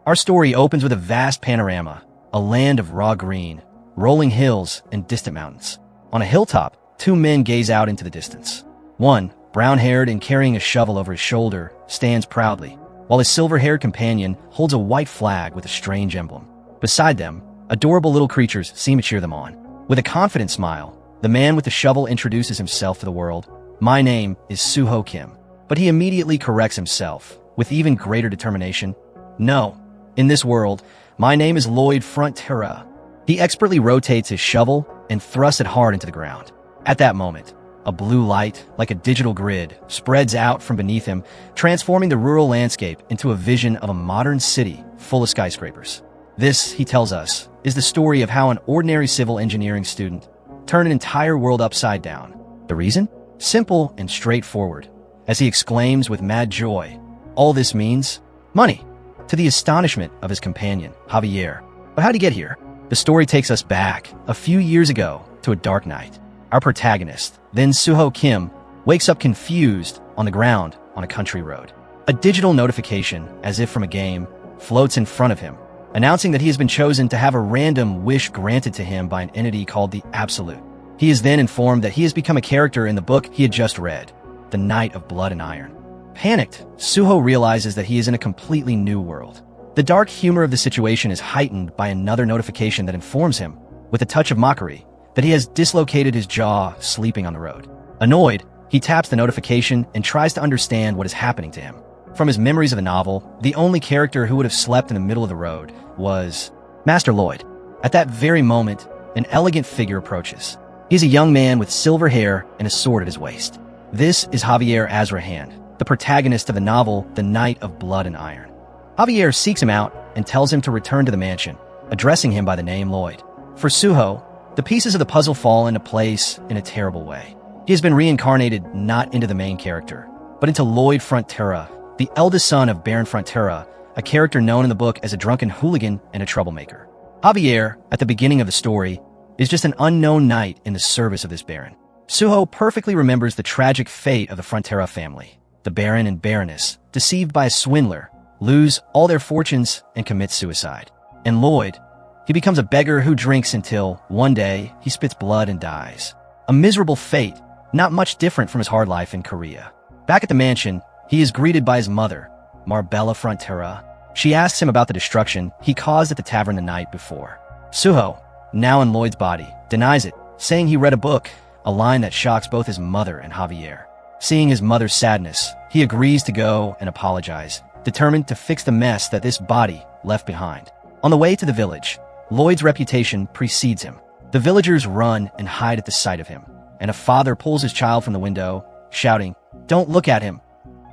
Our story opens with a vast panorama, a land of raw green, rolling hills and distant mountains. On a hilltop, two men gaze out into the distance. One, brown-haired and carrying a shovel over his shoulder, stands proudly, while his silver-haired companion holds a white flag with a strange emblem. Beside them, adorable little creatures seem to cheer them on. With a confident smile, the man with the shovel introduces himself to the world. "My name is Suho Kim." But he immediately corrects himself, with even greater determination. "No, in this world, my name is Lloyd Frontera." He expertly rotates his shovel and thrusts it hard into the ground. At that moment, a blue light, like a digital grid, spreads out from beneath him, transforming the rural landscape into a vision of a modern city full of skyscrapers. This, he tells us, is the story of how an ordinary civil engineering student turned an entire world upside down. The reason? Simple and straightforward. As he exclaims with mad joy, "All this means money," to the astonishment of his companion, Javier. But how'd he get here? The story takes us back, a few years ago, to a dark night. Our protagonist, then Suho Kim, wakes up confused on the ground on a country road. A digital notification, as if from a game, floats in front of him, announcing that he has been chosen to have a random wish granted to him by an entity called the Absolute. He is then informed that he has become a character in the book he had just read, The Night of Blood and Iron. Panicked, Suho realizes that he is in a completely new world. The dark humor of the situation is heightened by another notification that informs him, with a touch of mockery, that he has dislocated his jaw sleeping on the road. Annoyed, he taps the notification and tries to understand what is happening to him. From his memories of the novel, the only character who would have slept in the middle of the road was Master Lloyd. At that very moment, an elegant figure approaches. He is a young man with silver hair and a sword at his waist. This is Javier Azrahan, the protagonist of the novel The Night of Blood and Iron. Javier seeks him out and tells him to return to the mansion, addressing him by the name Lloyd. For Suho, the pieces of the puzzle fall into place in a terrible way. He has been reincarnated not into the main character, but into Lloyd Frontera, the eldest son of Baron Frontera, a character known in the book as a drunken hooligan and a troublemaker. Javier, at the beginning of the story, is just an unknown knight in the service of this baron. Suho perfectly remembers the tragic fate of the Frontera family. The baron and baroness, deceived by a swindler, lose all their fortunes and commit suicide. And Lloyd, he becomes a beggar who drinks until, one day, he spits blood and dies. A miserable fate, not much different from his hard life in Korea. Back at the mansion, he is greeted by his mother, Marbella Frontera. She asks him about the destruction he caused at the tavern the night before. Suho, now in Lloyd's body, denies it, saying he read a book, a line that shocks both his mother and Javier. Seeing his mother's sadness, he agrees to go and apologize, determined to fix the mess that this body left behind. On the way to the village, Lloyd's reputation precedes him. The villagers run and hide at the sight of him, and a father pulls his child from the window, shouting, "Don't look at him."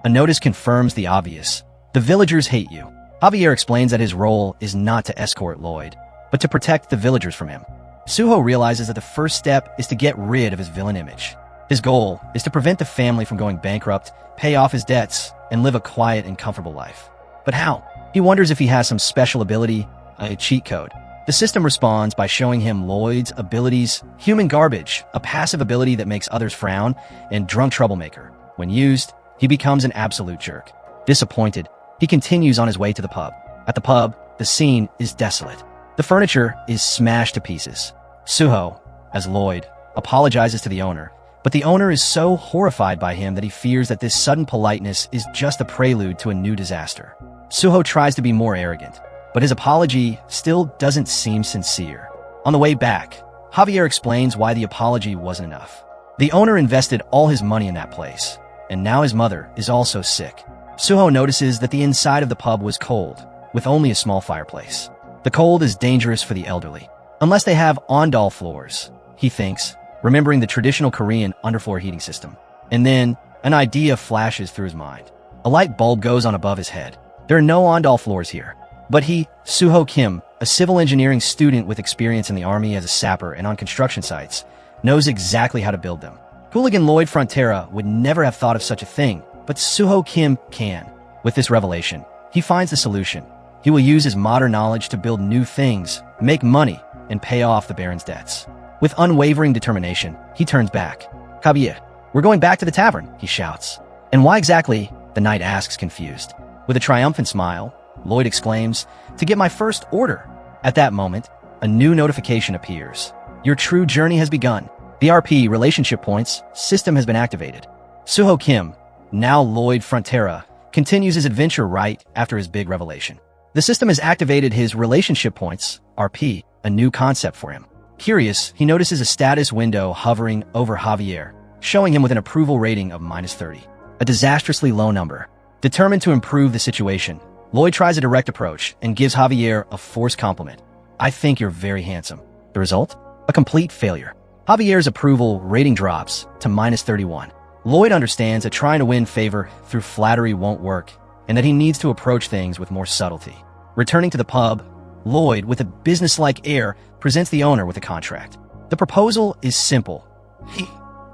A notice confirms the obvious. The villagers hate you. Javier explains that his role is not to escort Lloyd, but to protect the villagers from him. Suho realizes that the first step is to get rid of his villain image. His goal is to prevent the family from going bankrupt, pay off his debts, and live a quiet and comfortable life. But how? He wonders if he has some special ability, a cheat code. The system responds by showing him Lloyd's abilities: human garbage, a passive ability that makes others frown, and drunk troublemaker. When used, he becomes an absolute jerk. Disappointed, he continues on his way to the pub. At the pub, the scene is desolate. The furniture is smashed to pieces. Suho, as Lloyd, apologizes to the owner, but the owner is so horrified by him that he fears that this sudden politeness is just a prelude to a new disaster. Suho tries to be more arrogant, but his apology still doesn't seem sincere. On the way back, Javier explains why the apology wasn't enough. The owner invested all his money in that place, and now his mother is also sick. Suho notices that the inside of the pub was cold, with only a small fireplace. The cold is dangerous for the elderly, unless they have ondol floors, he thinks, remembering the traditional Korean underfloor heating system. And then, an idea flashes through his mind. A light bulb goes on above his head. There are no ondol floors here, but he, Suho Kim, a civil engineering student with experience in the army as a sapper and on construction sites, knows exactly how to build them. Hooligan Lloyd Frontera would never have thought of such a thing, but Suho Kim can. With this revelation, he finds the solution. He will use his modern knowledge to build new things, make money, and pay off the Baron's debts. With unwavering determination, he turns back. "Javier, we're going back to the tavern," he shouts. "And why exactly?" the knight asks, confused. With a triumphant smile, Lloyd exclaims, "To get my first order." At that moment, a new notification appears. Your true journey has begun. The RP relationship points system has been activated. Suho Kim, now Lloyd Frontera, continues his adventure right after his big revelation. The system has activated his relationship points, RP, a new concept for him. Curious, he notices a status window hovering over Javier, showing him with an approval rating of -30. A disastrously low number. Determined to improve the situation, Lloyd tries a direct approach and gives Javier a forced compliment. "I think you're very handsome." The result? A complete failure. Javier's approval rating drops to -31. Lloyd understands that trying to win favor through flattery won't work, and that he needs to approach things with more subtlety. Returning to the pub, Lloyd, with a businesslike air, presents the owner with a contract. The proposal is simple.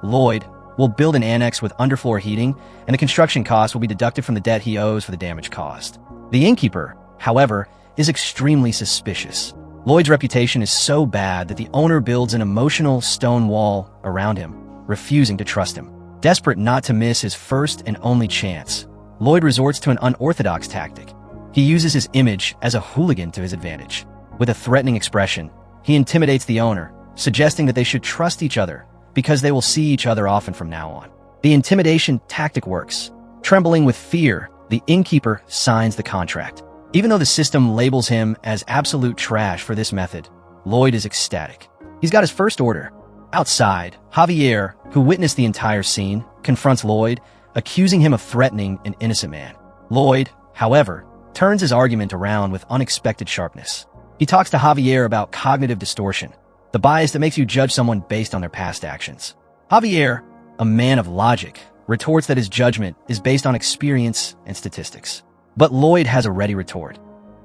Lloyd will build an annex with underfloor heating, and the construction cost will be deducted from the debt he owes for the damage caused. The innkeeper, however, is extremely suspicious. Lloyd's reputation is so bad that the owner builds an emotional stone wall around him, refusing to trust him. Desperate not to miss his first and only chance, Lloyd resorts to an unorthodox tactic. He uses his image as a hooligan to his advantage. With a threatening expression, he intimidates the owner, suggesting that they should trust each other because they will see each other often from now on. The intimidation tactic works. Trembling with fear, the innkeeper signs the contract. Even though the system labels him as absolute trash for this method, Lloyd is ecstatic. He's got his first order. Outside, Javier, who witnessed the entire scene, confronts Lloyd, accusing him of threatening an innocent man. Lloyd, however, turns his argument around with unexpected sharpness. He talks to Javier about cognitive distortion, the bias that makes you judge someone based on their past actions. Javier, a man of logic, retorts that his judgment is based on experience and statistics. But Lloyd has a ready retort.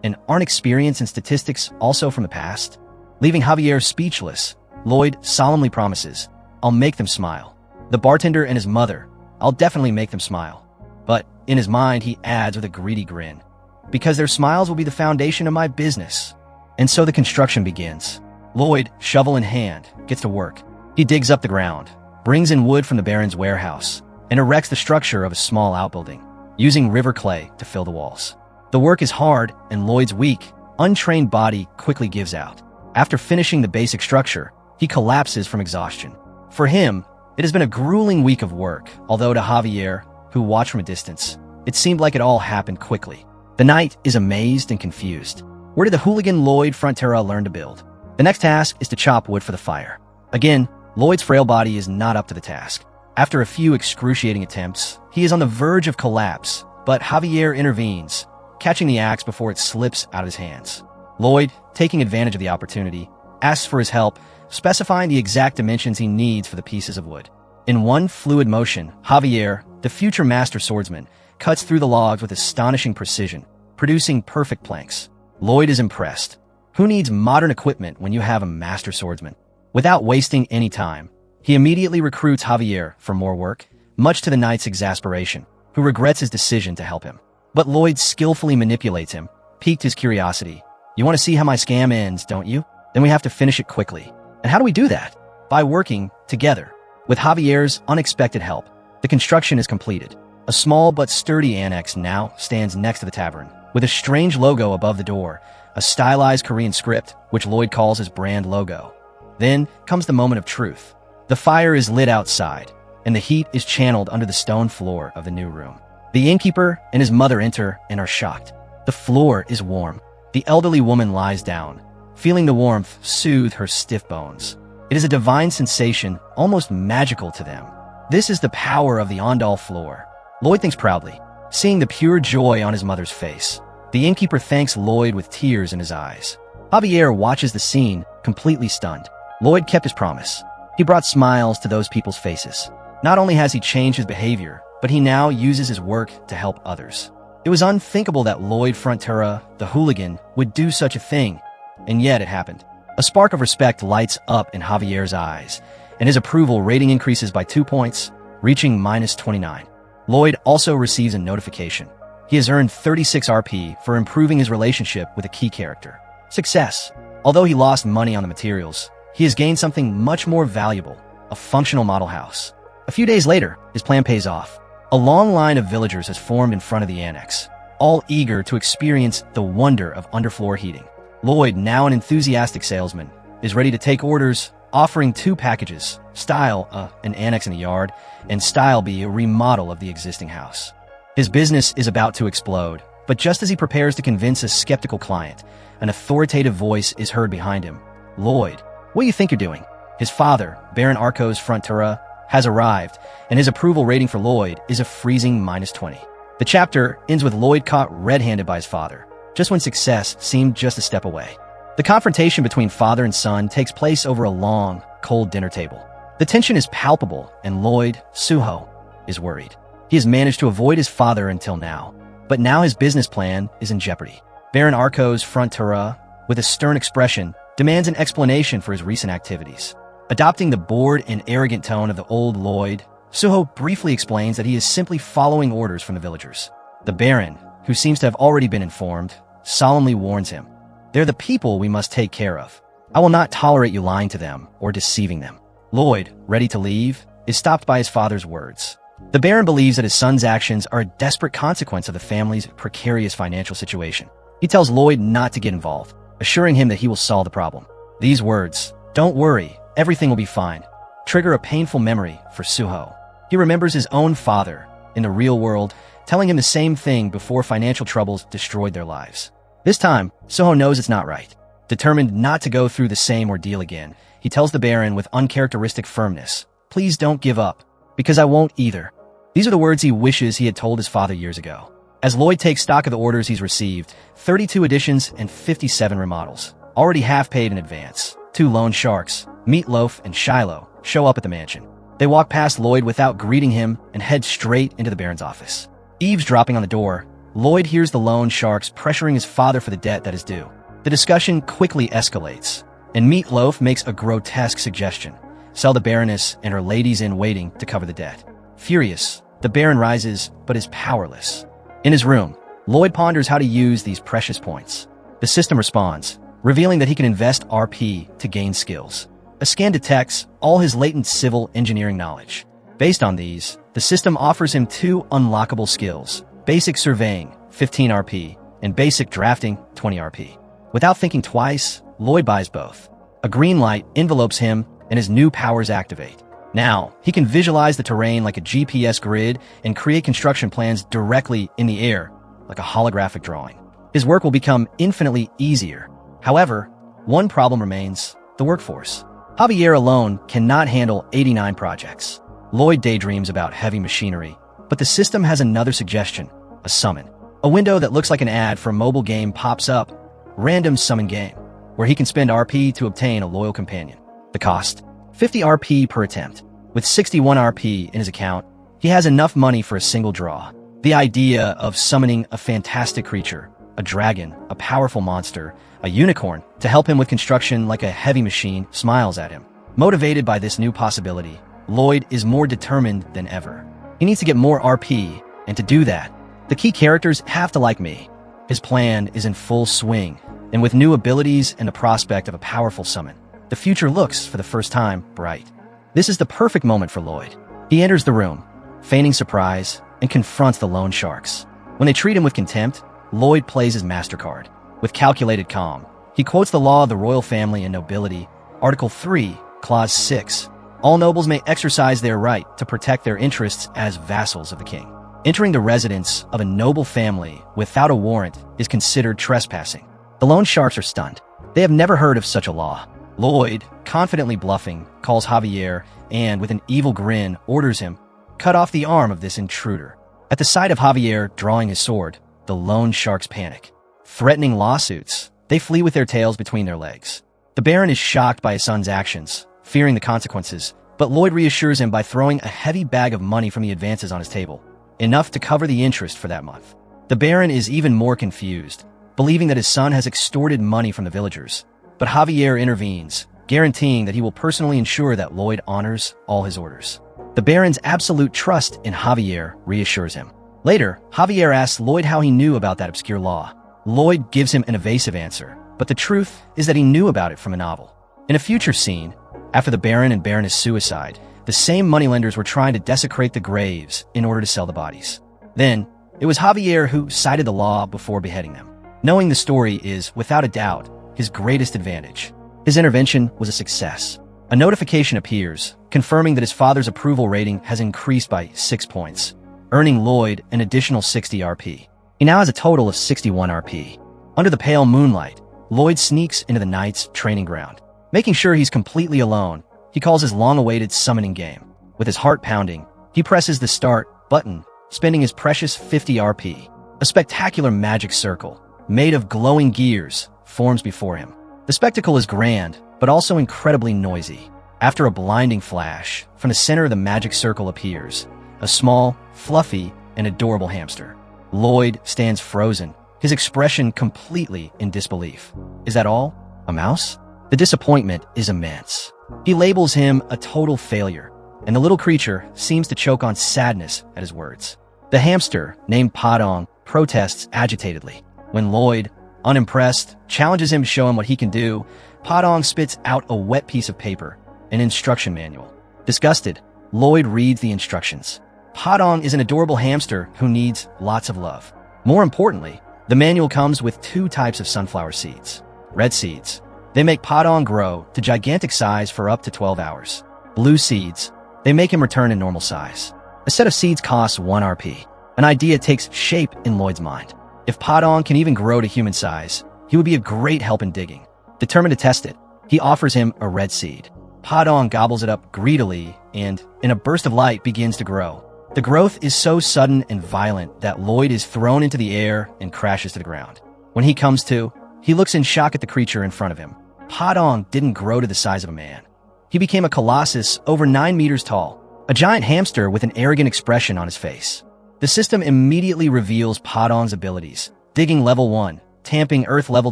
And aren't experience and statistics also from the past? Leaving Javier speechless, Lloyd solemnly promises, "I'll make them smile." The bartender and his mother, "I'll definitely make them smile." But in his mind, he adds with a greedy grin, "Because their smiles will be the foundation of my business." And so the construction begins. Lloyd, shovel in hand, gets to work. He digs up the ground, brings in wood from the Baron's warehouse, and erects the structure of a small outbuilding, using river clay to fill the walls. The work is hard, and Lloyd's weak, untrained body quickly gives out. After finishing the basic structure, he collapses from exhaustion. For him, it has been a grueling week of work, although to Javier, who watched from a distance, it seemed like it all happened quickly. The knight is amazed and confused. Where did the hooligan Lloyd Frontera learn to build? The next task is to chop wood for the fire. Again, Lloyd's frail body is not up to the task. After a few excruciating attempts, he is on the verge of collapse, but Javier intervenes, catching the axe before it slips out of his hands. Lloyd, taking advantage of the opportunity, asks for his help, specifying the exact dimensions he needs for the pieces of wood. In one fluid motion, Javier, the future master swordsman, cuts through the logs with astonishing precision, producing perfect planks. Lloyd is impressed. Who needs modern equipment when you have a master swordsman? Without wasting any time, he immediately recruits Javier for more work, much to the knight's exasperation, who regrets his decision to help him. But Lloyd skillfully manipulates him, piqued his curiosity. "You want to see how my scam ends, don't you? Then we have to finish it quickly." And how do we do that? By working together. With Javier's unexpected help, the construction is completed. A small but sturdy annex now stands next to the tavern, with a strange logo above the door, a stylized Korean script, which Lloyd calls his brand logo. Then comes the moment of truth. The fire is lit outside, and the heat is channeled under the stone floor of the new room. The innkeeper and his mother enter and are shocked. The floor is warm. The elderly woman lies down, feeling the warmth soothe her stiff bones. It is a divine sensation, almost magical to them. This is the power of the Ondal floor. Lloyd thinks proudly, seeing the pure joy on his mother's face. The innkeeper thanks Lloyd with tears in his eyes. Javier watches the scene, completely stunned. Lloyd kept his promise. He brought smiles to those people's faces. Not only has he changed his behavior, but he now uses his work to help others. It was unthinkable that Lloyd Frontera, the hooligan, would do such a thing, and yet it happened. A spark of respect lights up in Javier's eyes, and his approval rating increases by 2 points, reaching -29. Lloyd also receives a notification. He has earned 36 RP for improving his relationship with a key character. Success. Although he lost money on the materials, he has gained something much more valuable, a functional model house. A few days later, his plan pays off. A long line of villagers has formed in front of the annex. all eager to experience the wonder of underfloor heating. Lloyd, now an enthusiastic salesman, is ready to take orders, offering two packages: Style, an annex in the yard, and Style B, a remodel of the existing house. His business is about to explode, but just as he prepares to convince a skeptical client, an authoritative voice is heard behind him. "Lloyd, what do you think you're doing?" His father, Baron Arcos Frontera, has arrived, and his approval rating for Lloyd is a freezing -20. The chapter ends with Lloyd caught red-handed by his father, just when success seemed just a step away. The confrontation between father and son takes place over a long, cold dinner table. The tension is palpable, and Lloyd, Suho, is worried. He has managed to avoid his father until now, but now his business plan is in jeopardy. Baron Arcos Frontera, with a stern expression, demands an explanation for his recent activities. Adopting the bored and arrogant tone of the old Lloyd, Suho briefly explains that he is simply following orders from the villagers. The Baron, who seems to have already been informed, solemnly warns him, "They're the people we must take care of. I will not tolerate you lying to them or deceiving them." Lloyd, ready to leave, is stopped by his father's words. The Baron believes that his son's actions are a desperate consequence of the family's precarious financial situation. He tells Lloyd not to get involved, assuring him that he will solve the problem. These words, "Don't worry, everything will be fine," trigger a painful memory for Suho. He remembers his own father, in the real world, telling him the same thing before financial troubles destroyed their lives. This time, Suho knows it's not right. Determined not to go through the same ordeal again, he tells the Baron with uncharacteristic firmness, "Please don't give up, because I won't either." These are the words he wishes he had told his father years ago. As Lloyd takes stock of the orders he's received, 32 additions and 57 remodels, already half paid in advance. Two loan sharks, Meatloaf and Shiloh, show up at the mansion. They walk past Lloyd without greeting him and head straight into the Baron's office. Eavesdropping on the door, Lloyd hears the loan sharks pressuring his father for the debt that is due. The discussion quickly escalates, and Meatloaf makes a grotesque suggestion: sell the Baroness and her ladies-in-waiting to cover the debt. Furious, the Baron rises, but is powerless. In his room, Lloyd ponders how to use these precious points. The system responds, revealing that he can invest RP to gain skills. A scan detects all his latent civil engineering knowledge. Based on these, the system offers him two unlockable skills: basic surveying, 15 RP, and basic drafting, 20 RP. Without thinking twice, Lloyd buys both. A green light envelopes him, and his new powers activate. Now, he can visualize the terrain like a GPS grid and create construction plans directly in the air, like a holographic drawing. His work will become infinitely easier. However, one problem remains: the workforce. Javier alone cannot handle 89 projects. Lloyd daydreams about heavy machinery, but the system has another suggestion: a summon. A window that looks like an ad for a mobile game pops up: Random Summon Game, where he can spend RP to obtain a loyal companion. The cost: 50 RP per attempt. With 61 RP in his account, he has enough money for a single draw. The idea of summoning a fantastic creature, a dragon, a powerful monster, a unicorn, to help him with construction like a heavy machine, smiles at him. Motivated by this new possibility, Lloyd is more determined than ever. He needs to get more RP, and to do that, the key characters have to like me. His plan is in full swing, and with new abilities and the prospect of a powerful summon, the future looks, for the first time, bright. This is the perfect moment for Lloyd. He enters the room, feigning surprise, and confronts the loan sharks. When they treat him with contempt, Lloyd plays his MasterCard. With calculated calm, he quotes the law of the royal family and nobility, Article 3, Clause 6. All nobles may exercise their right to protect their interests as vassals of the king. Entering the residence of a noble family without a warrant is considered trespassing. The loan sharks are stunned. They have never heard of such a law. Lloyd, confidently bluffing, calls Javier and, with an evil grin, orders him, cut off the arm of this intruder. At the sight of Javier drawing his sword, the loan sharks panic. Threatening lawsuits, they flee with their tails between their legs. The Baron is shocked by his son's actions, fearing the consequences, but Lloyd reassures him by throwing a heavy bag of money from the advances on his table, enough to cover the interest for that month. The Baron is even more confused, believing that his son has extorted money from the villagers. But Javier intervenes, guaranteeing that he will personally ensure that Lloyd honors all his orders. The Baron's absolute trust in Javier reassures him. Later, Javier asks Lloyd how he knew about that obscure law. Lloyd gives him an evasive answer, but the truth is that he knew about it from a novel. In a future scene, after the Baron and Baroness' suicide, the same moneylenders were trying to desecrate the graves in order to sell the bodies. Then, It was Javier who cited the law before beheading them. Knowing the story is, without a doubt, his greatest advantage. His intervention was a success. A notification appears, confirming that his father's approval rating has increased by 6 points, earning Lloyd an additional 60 RP. He now has a total of 61 RP. Under the pale moonlight, Lloyd sneaks into the knight's training ground. Making sure he's completely alone, he calls his long-awaited summoning game. With his heart pounding, he presses the start button, spending his precious 50 RP. A spectacular magic circle, made of glowing gears, forms before him. The spectacle is grand, but also incredibly noisy. After a blinding flash, from the center of the magic circle appears a small, fluffy, and adorable hamster. Lloyd stands frozen, his expression completely in disbelief. Is that all? A mouse? The disappointment is immense. He labels him a total failure, and the little creature seems to choke on sadness at his words. The hamster, named Padong, protests agitatedly. When Lloyd, unimpressed, challenges him to show him what he can do, Padong spits out a wet piece of paper, an instruction manual. Disgusted, Lloyd reads the instructions. Padong is an adorable hamster who needs lots of love. More importantly, the manual comes with 2 types of sunflower seeds. Red seeds. They make Padong grow to gigantic size for up to 12 hours. Blue seeds. They make him return to normal size. A set of seeds costs 1 RP. An idea takes shape in Lloyd's mind. If Padong can even grow to human size, he would be a great help in digging. Determined to test it, he offers him a red seed. Padong gobbles it up greedily and, in a burst of light, begins to grow. The growth is so sudden and violent that Lloyd is thrown into the air and crashes to the ground. When he comes to, he looks in shock at the creature in front of him. Padong didn't grow to the size of a man. He became a colossus over 9 meters tall, a giant hamster with an arrogant expression on his face. The system immediately reveals Padong's abilities: digging level 1, tamping earth level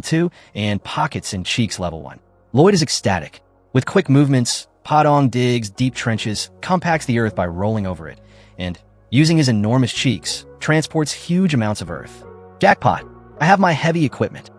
2, and pockets and cheeks level 1. Lloyd is ecstatic. With quick movements, Padong digs deep trenches, compacts the earth by rolling over it, and, using his enormous cheeks, transports huge amounts of earth. Jackpot! I have my heavy equipment.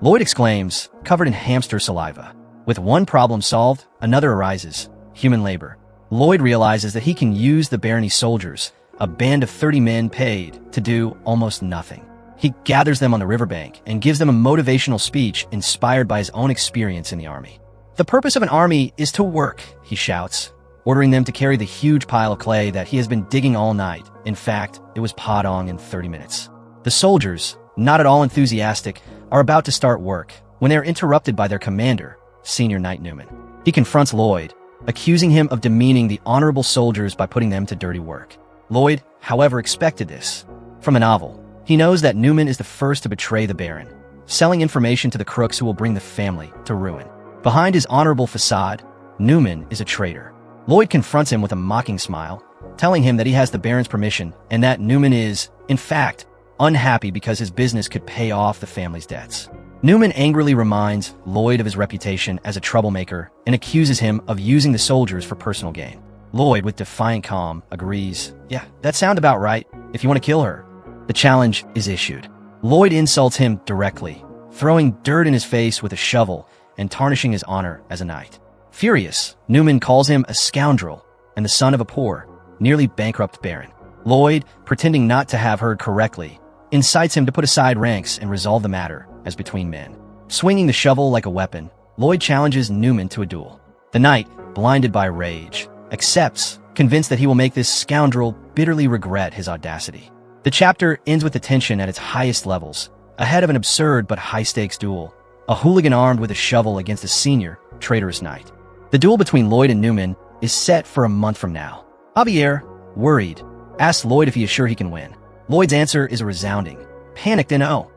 Lloyd exclaims, covered in hamster saliva. With one problem solved, another arises: human labor. Lloyd realizes that he can use the barony soldiers, a band of 30 men paid to do almost nothing. He gathers them on the riverbank and gives them a motivational speech inspired by his own experience in the army. The purpose of an army is to work, he shouts, ordering them to carry the huge pile of clay that he has been digging all night. In fact, it was Padong in 30 minutes. The soldiers, not at all enthusiastic, are about to start work when they are interrupted by their commander, Senior Knight Newman. He confronts Lloyd, accusing him of demeaning the honorable soldiers by putting them to dirty work. Lloyd, however, expected this. From a novel, he knows that Newman is the first to betray the Baron, selling information to the crooks who will bring the family to ruin. Behind his honorable facade, Newman is a traitor. Lloyd confronts him with a mocking smile, telling him that he has the Baron's permission and that Newman is, in fact, unhappy because his business could pay off the family's debts. Newman angrily reminds Lloyd of his reputation as a troublemaker and accuses him of using the soldiers for personal gain. Lloyd, with defiant calm, agrees, "Yeah, that sounds about right, if you want to kill her." The challenge is issued. Lloyd insults him directly, throwing dirt in his face with a shovel and tarnishing his honor as a knight. Furious, Newman calls him a scoundrel and the son of a poor, nearly bankrupt baron. Lloyd, pretending not to have heard correctly, incites him to put aside ranks and resolve the matter as between men. Swinging the shovel like a weapon, Lloyd challenges Newman to a duel. The knight, blinded by rage, accepts, convinced that he will make this scoundrel bitterly regret his audacity. The chapter ends with the tension at its highest levels, ahead of an absurd but high-stakes duel, a hooligan armed with a shovel against a senior, traitorous knight. The duel between Lloyd and Newman is set for a month from now. Javier, worried, asks Lloyd if he is sure he can win. Lloyd's answer is a resounding, panicked no.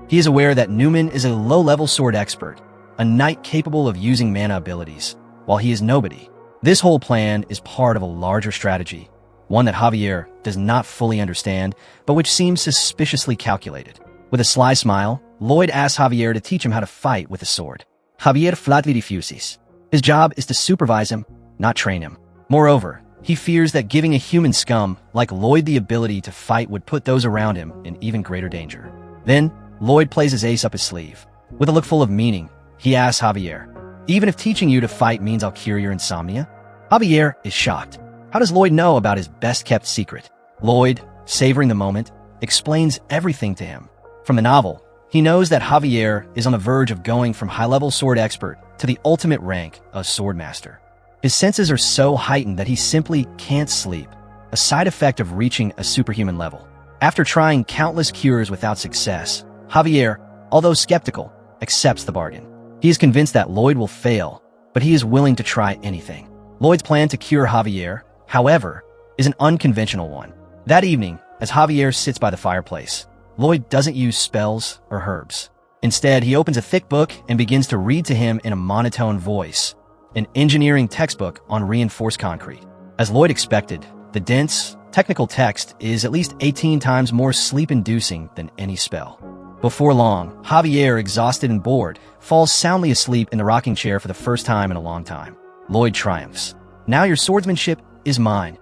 He is aware that Newman is a low-level sword expert, a knight capable of using mana abilities, while he is nobody. This whole plan is part of a larger strategy, one that Javier does not fully understand, but which seems suspiciously calculated. With a sly smile, Lloyd asks Javier to teach him how to fight with a sword. Javier flatly refuses. His job is to supervise him, not train him. Moreover, he fears that giving a human scum like Lloyd the ability to fight would put those around him in even greater danger. Then, Lloyd plays his ace up his sleeve. With a look full of meaning, he asks Javier, "Even if teaching you to fight means I'll cure your insomnia?" Javier is shocked. How does Lloyd know about his best-kept secret? Lloyd, savoring the moment, explains everything to him. From the novel, he knows that Javier is on the verge of going from high-level sword expert to the ultimate rank of swordmaster. His senses are so heightened that he simply can't sleep, a side effect of reaching a superhuman level. After trying countless cures without success, Javier, although skeptical, accepts the bargain. He is convinced that Lloyd will fail, but he is willing to try anything. Lloyd's plan to cure Javier, however, is an unconventional one. That evening, as Javier sits by the fireplace, Lloyd doesn't use spells or herbs. Instead, he opens a thick book and begins to read to him in a monotone voice, an engineering textbook on reinforced concrete. As Lloyd expected, the dense, technical text is at least 18 times more sleep-inducing than any spell. Before long, Javier, exhausted and bored, falls soundly asleep in the rocking chair for the first time in a long time. Lloyd triumphs. Now your swordsmanship is mine.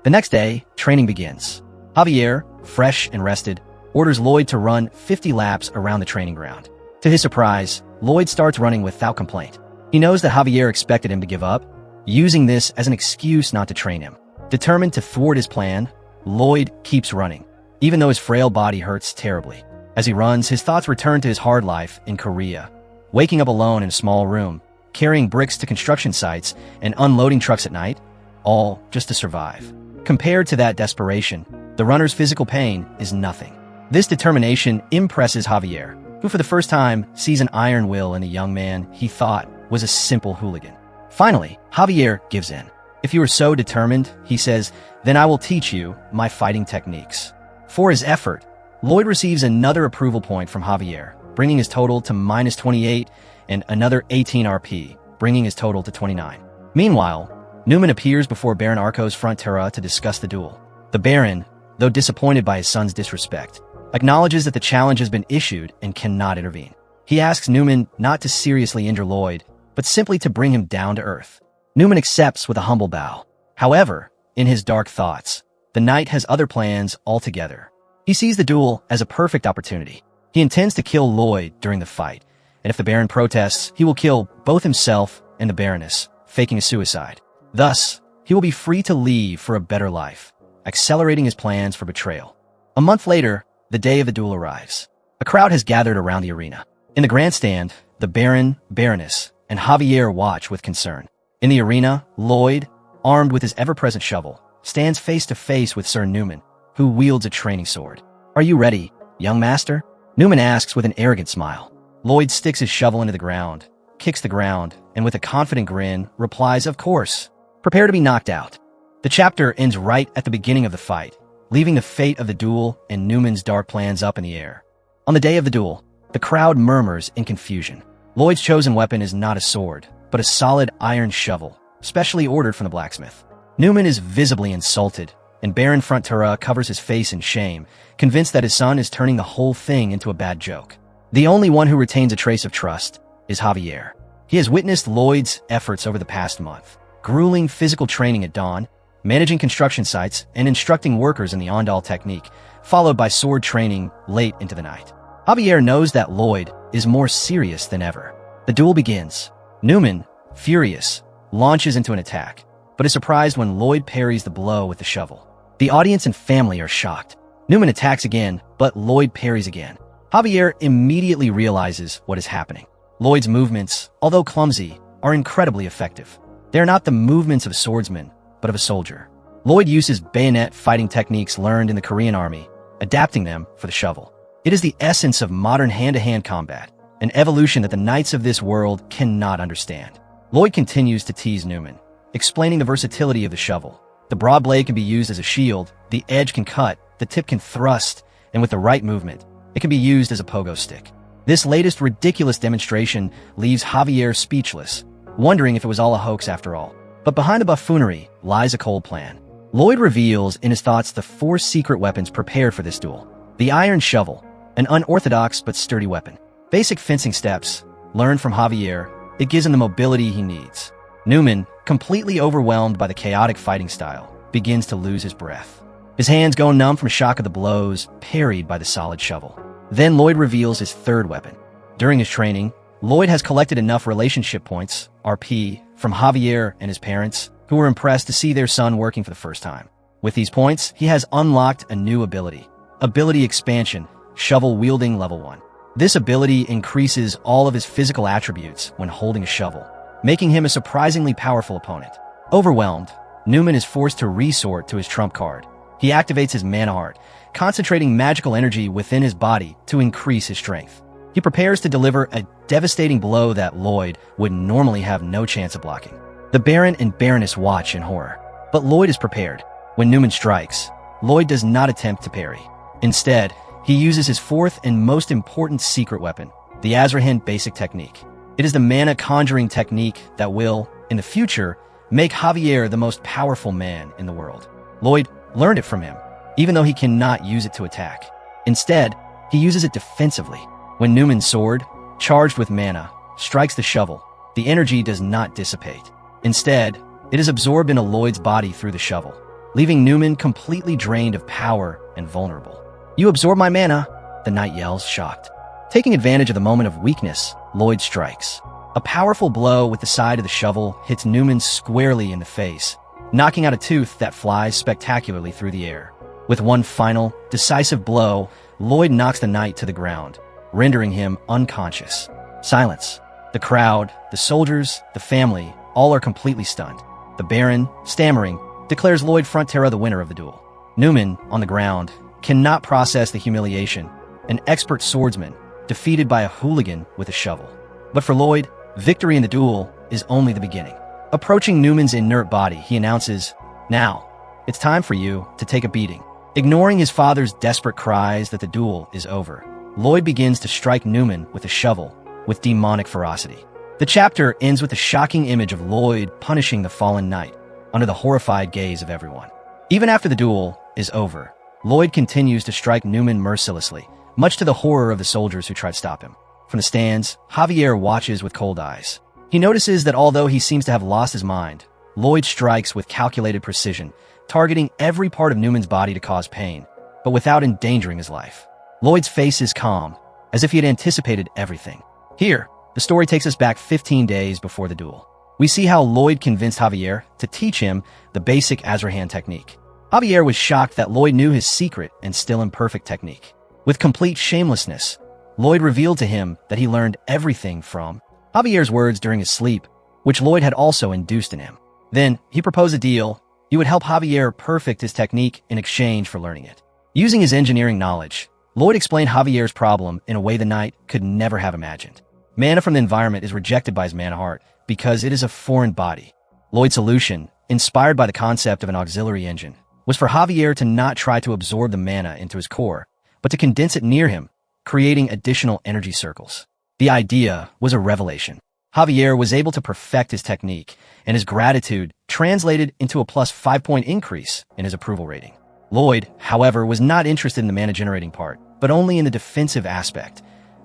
The next day, training begins. Javier, fresh and rested, orders Lloyd to run 50 laps around the training ground. To his surprise, Lloyd starts running without complaint. He knows that Javier expected him to give up, using this as an excuse not to train him. Determined to thwart his plan, Lloyd keeps running, even though his frail body hurts terribly. As he runs, his thoughts return to his hard life in Korea, waking up alone in a small room, carrying bricks to construction sites, and unloading trucks at night, all just to survive. Compared to that desperation, the runner's physical pain is nothing. This determination impresses Javier, who for the first time sees an iron will in a young man he thought was a simple hooligan. Finally, Javier gives in. If you are so determined, he says, then I will teach you my fighting techniques. For his effort, Lloyd receives another approval point from Javier, bringing his total to -28, and another 18 RP, bringing his total to 29. Meanwhile, Newman appears before Baron Arcos Frontera to discuss the duel. The Baron, though disappointed by his son's disrespect, acknowledges that the challenge has been issued and cannot intervene. He asks Newman not to seriously injure Lloyd, but simply to bring him down to earth. Newman accepts with a humble bow. However, in his dark thoughts, the knight has other plans altogether. He sees the duel as a perfect opportunity. He intends to kill Lloyd during the fight, and if the Baron protests, he will kill both himself and the Baroness, faking a suicide. Thus, he will be free to leave for a better life, accelerating his plans for betrayal. A month later, the day of the duel arrives. A crowd has gathered around the arena. In the grandstand, the Baron, Baroness, and Javier watch with concern. In the arena, Lloyd, armed with his ever-present shovel, stands face-to-face with Sir Newman, who wields a training sword. Are you ready, young master? Newman asks with an arrogant smile. Lloyd sticks his shovel into the ground, kicks the ground, and with a confident grin, replies, of course. Prepare to be knocked out. The chapter ends right at the beginning of the fight, leaving the fate of the duel and Newman's dark plans up in the air. On the day of the duel, the crowd murmurs in confusion. Lloyd's chosen weapon is not a sword, but a solid iron shovel, specially ordered from the blacksmith. Newman is visibly insulted, and Baron Frontera covers his face in shame, convinced that his son is turning the whole thing into a bad joke. The only one who retains a trace of trust is Javier. He has witnessed Lloyd's efforts over the past month, grueling physical training at dawn, managing construction sites, and instructing workers in the Ondal technique, followed by sword training late into the night. Javier knows that Lloyd is more serious than ever. The duel begins. Newman, furious, launches into an attack, but is surprised when Lloyd parries the blow with the shovel. The audience and family are shocked. Newman attacks again, but Lloyd parries again. Javier immediately realizes what is happening. Lloyd's movements, although clumsy, are incredibly effective. They are not the movements of a swordsman, but of a soldier. Lloyd uses bayonet fighting techniques learned in the Korean army, adapting them for the shovel. It is the essence of modern hand-to-hand combat, an evolution that the knights of this world cannot understand. Lloyd continues to tease Newman, explaining the versatility of the shovel. The broad blade can be used as a shield, the edge can cut, the tip can thrust, and with the right movement, it can be used as a pogo stick. This latest ridiculous demonstration leaves Javier speechless, wondering if it was all a hoax after all. But behind the buffoonery lies a cold plan. Lloyd reveals in his thoughts the 4 secret weapons prepared for this duel. The iron shovel, an unorthodox but sturdy weapon. Basic fencing steps, learned from Javier, it gives him the mobility he needs. Newman, completely overwhelmed by the chaotic fighting style, begins to lose his breath. His hands go numb from shock of the blows, parried by the solid shovel. Then Lloyd reveals his 3rd weapon. During his training, Lloyd has collected enough relationship points, RP, from Javier and his parents, who were impressed to see their son working for the first time. With these points, he has unlocked a new ability, Ability Expansion, Shovel Wielding Level 1. This ability increases all of his physical attributes when holding a shovel, making him a surprisingly powerful opponent. Overwhelmed, Newman is forced to resort to his trump card. He activates his mana heart, concentrating magical energy within his body to increase his strength. He prepares to deliver a devastating blow that Lloyd would normally have no chance of blocking. The Baron and Baroness watch in horror, but Lloyd is prepared. When Newman strikes, Lloyd does not attempt to parry. Instead, he uses his fourth and most important secret weapon, the Azrahan Basic Technique. It is the mana conjuring technique that will, in the future, make Javier the most powerful man in the world. Lloyd learned it from him, even though he cannot use it to attack. Instead, he uses it defensively. When Newman's sword, charged with mana, strikes the shovel, the energy does not dissipate. Instead, it is absorbed into Lloyd's body through the shovel, leaving Newman completely drained of power and vulnerable. "You absorb my mana," the knight yells, shocked. Taking advantage of the moment of weakness, Lloyd strikes. A powerful blow with the side of the shovel hits Newman squarely in the face, knocking out a tooth that flies spectacularly through the air. With one final, decisive blow, Lloyd knocks the knight to the ground, rendering him unconscious. Silence. The crowd, the soldiers, the family, all are completely stunned. The Baron, stammering, declares Lloyd Frontera the winner of the duel. Newman, on the ground, cannot process the humiliation, an expert swordsman, defeated by a hooligan with a shovel. But for Lloyd, victory in the duel is only the beginning. Approaching Newman's inert body, he announces, "Now, it's time for you to take a beating." Ignoring his father's desperate cries that the duel is over, Lloyd begins to strike Newman with a shovel with demonic ferocity. The chapter ends with a shocking image of Lloyd punishing the fallen knight under the horrified gaze of everyone. Even after the duel is over, Lloyd continues to strike Newman mercilessly, much to the horror of the soldiers who try to stop him. From the stands, Javier watches with cold eyes. He notices that although he seems to have lost his mind, Lloyd strikes with calculated precision, targeting every part of Newman's body to cause pain, but without endangering his life. Lloyd's face is calm, as if he had anticipated everything. Here, the story takes us back 15 days before the duel. We see how Lloyd convinced Javier to teach him the basic Azrahan technique. Javier was shocked that Lloyd knew his secret and still imperfect technique. With complete shamelessness, Lloyd revealed to him that he learned everything from Javier's words during his sleep, which Lloyd had also induced in him. Then, he proposed a deal. He would help Javier perfect his technique in exchange for learning it. Using his engineering knowledge, Lloyd explained Javier's problem in a way the knight could never have imagined. Mana from the environment is rejected by his mana heart because it is a foreign body. Lloyd's solution, inspired by the concept of an auxiliary engine, was for Javier to not try to absorb the mana into his core, but to condense it near him, creating additional energy circles. The idea was a revelation. Javier was able to perfect his technique, and his gratitude translated into a plus 5-point increase in his approval rating. Lloyd, however, was not interested in the mana-generating part, but only in the defensive aspect,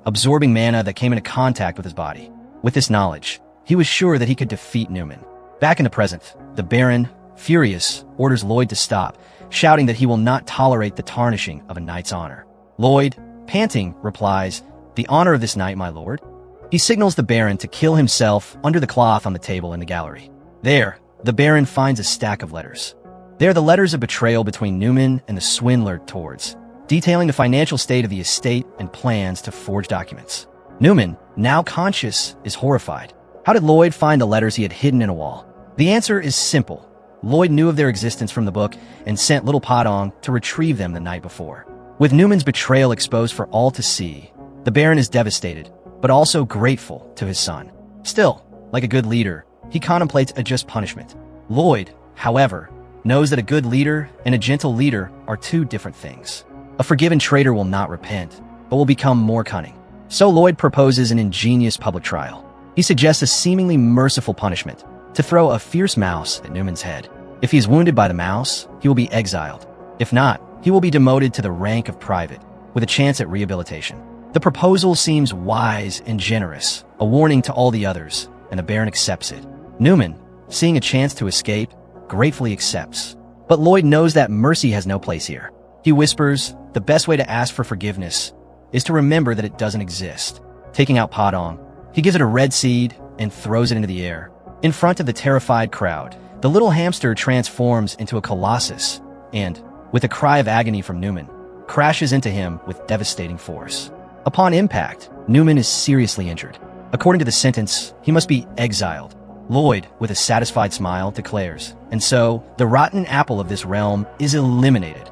absorbing mana that came into contact with his body. With this knowledge, he was sure that he could defeat Newman. Back in the present, the Baron, furious, orders Lloyd to stop, shouting that he will not tolerate the tarnishing of a knight's honor. Lloyd, panting, replies, "The honor of this knight, my lord." He signals the Baron to kill himself under the cloth on the table in the gallery. There, the Baron finds a stack of letters. They are the letters of betrayal between Newman and the swindler Tords, detailing the financial state of the estate and plans to forge documents. Newman, now conscious, is horrified. How did Lloyd find the letters he had hidden in a wall? The answer is simple. Lloyd knew of their existence from the book and sent little Padong to retrieve them the night before. With Newman's betrayal exposed for all to see, the Baron is devastated, but also grateful to his son. Still, like a good leader, he contemplates a just punishment. Lloyd, however, knows that a good leader and a gentle leader are two different things. A forgiven traitor will not repent, but will become more cunning. So Lloyd proposes an ingenious public trial. He suggests a seemingly merciful punishment, to throw a fierce mouse at Newman's head. If he is wounded by the mouse, he will be exiled. If not, he will be demoted to the rank of private, with a chance at rehabilitation. The proposal seems wise and generous, a warning to all the others, and the Baron accepts it. Newman, seeing a chance to escape, gratefully accepts. But Lloyd knows that mercy has no place here. He whispers, the best way to ask for forgiveness is to remember that it doesn't exist. Taking out Padong, he gives it a red seed and throws it into the air. In front of the terrified crowd, the little hamster transforms into a colossus and, with a cry of agony from Newman, crashes into him with devastating force. Upon impact, Newman is seriously injured. According to the sentence, he must be exiled. Lloyd, with a satisfied smile, declares, and so the rotten apple of this realm is eliminated.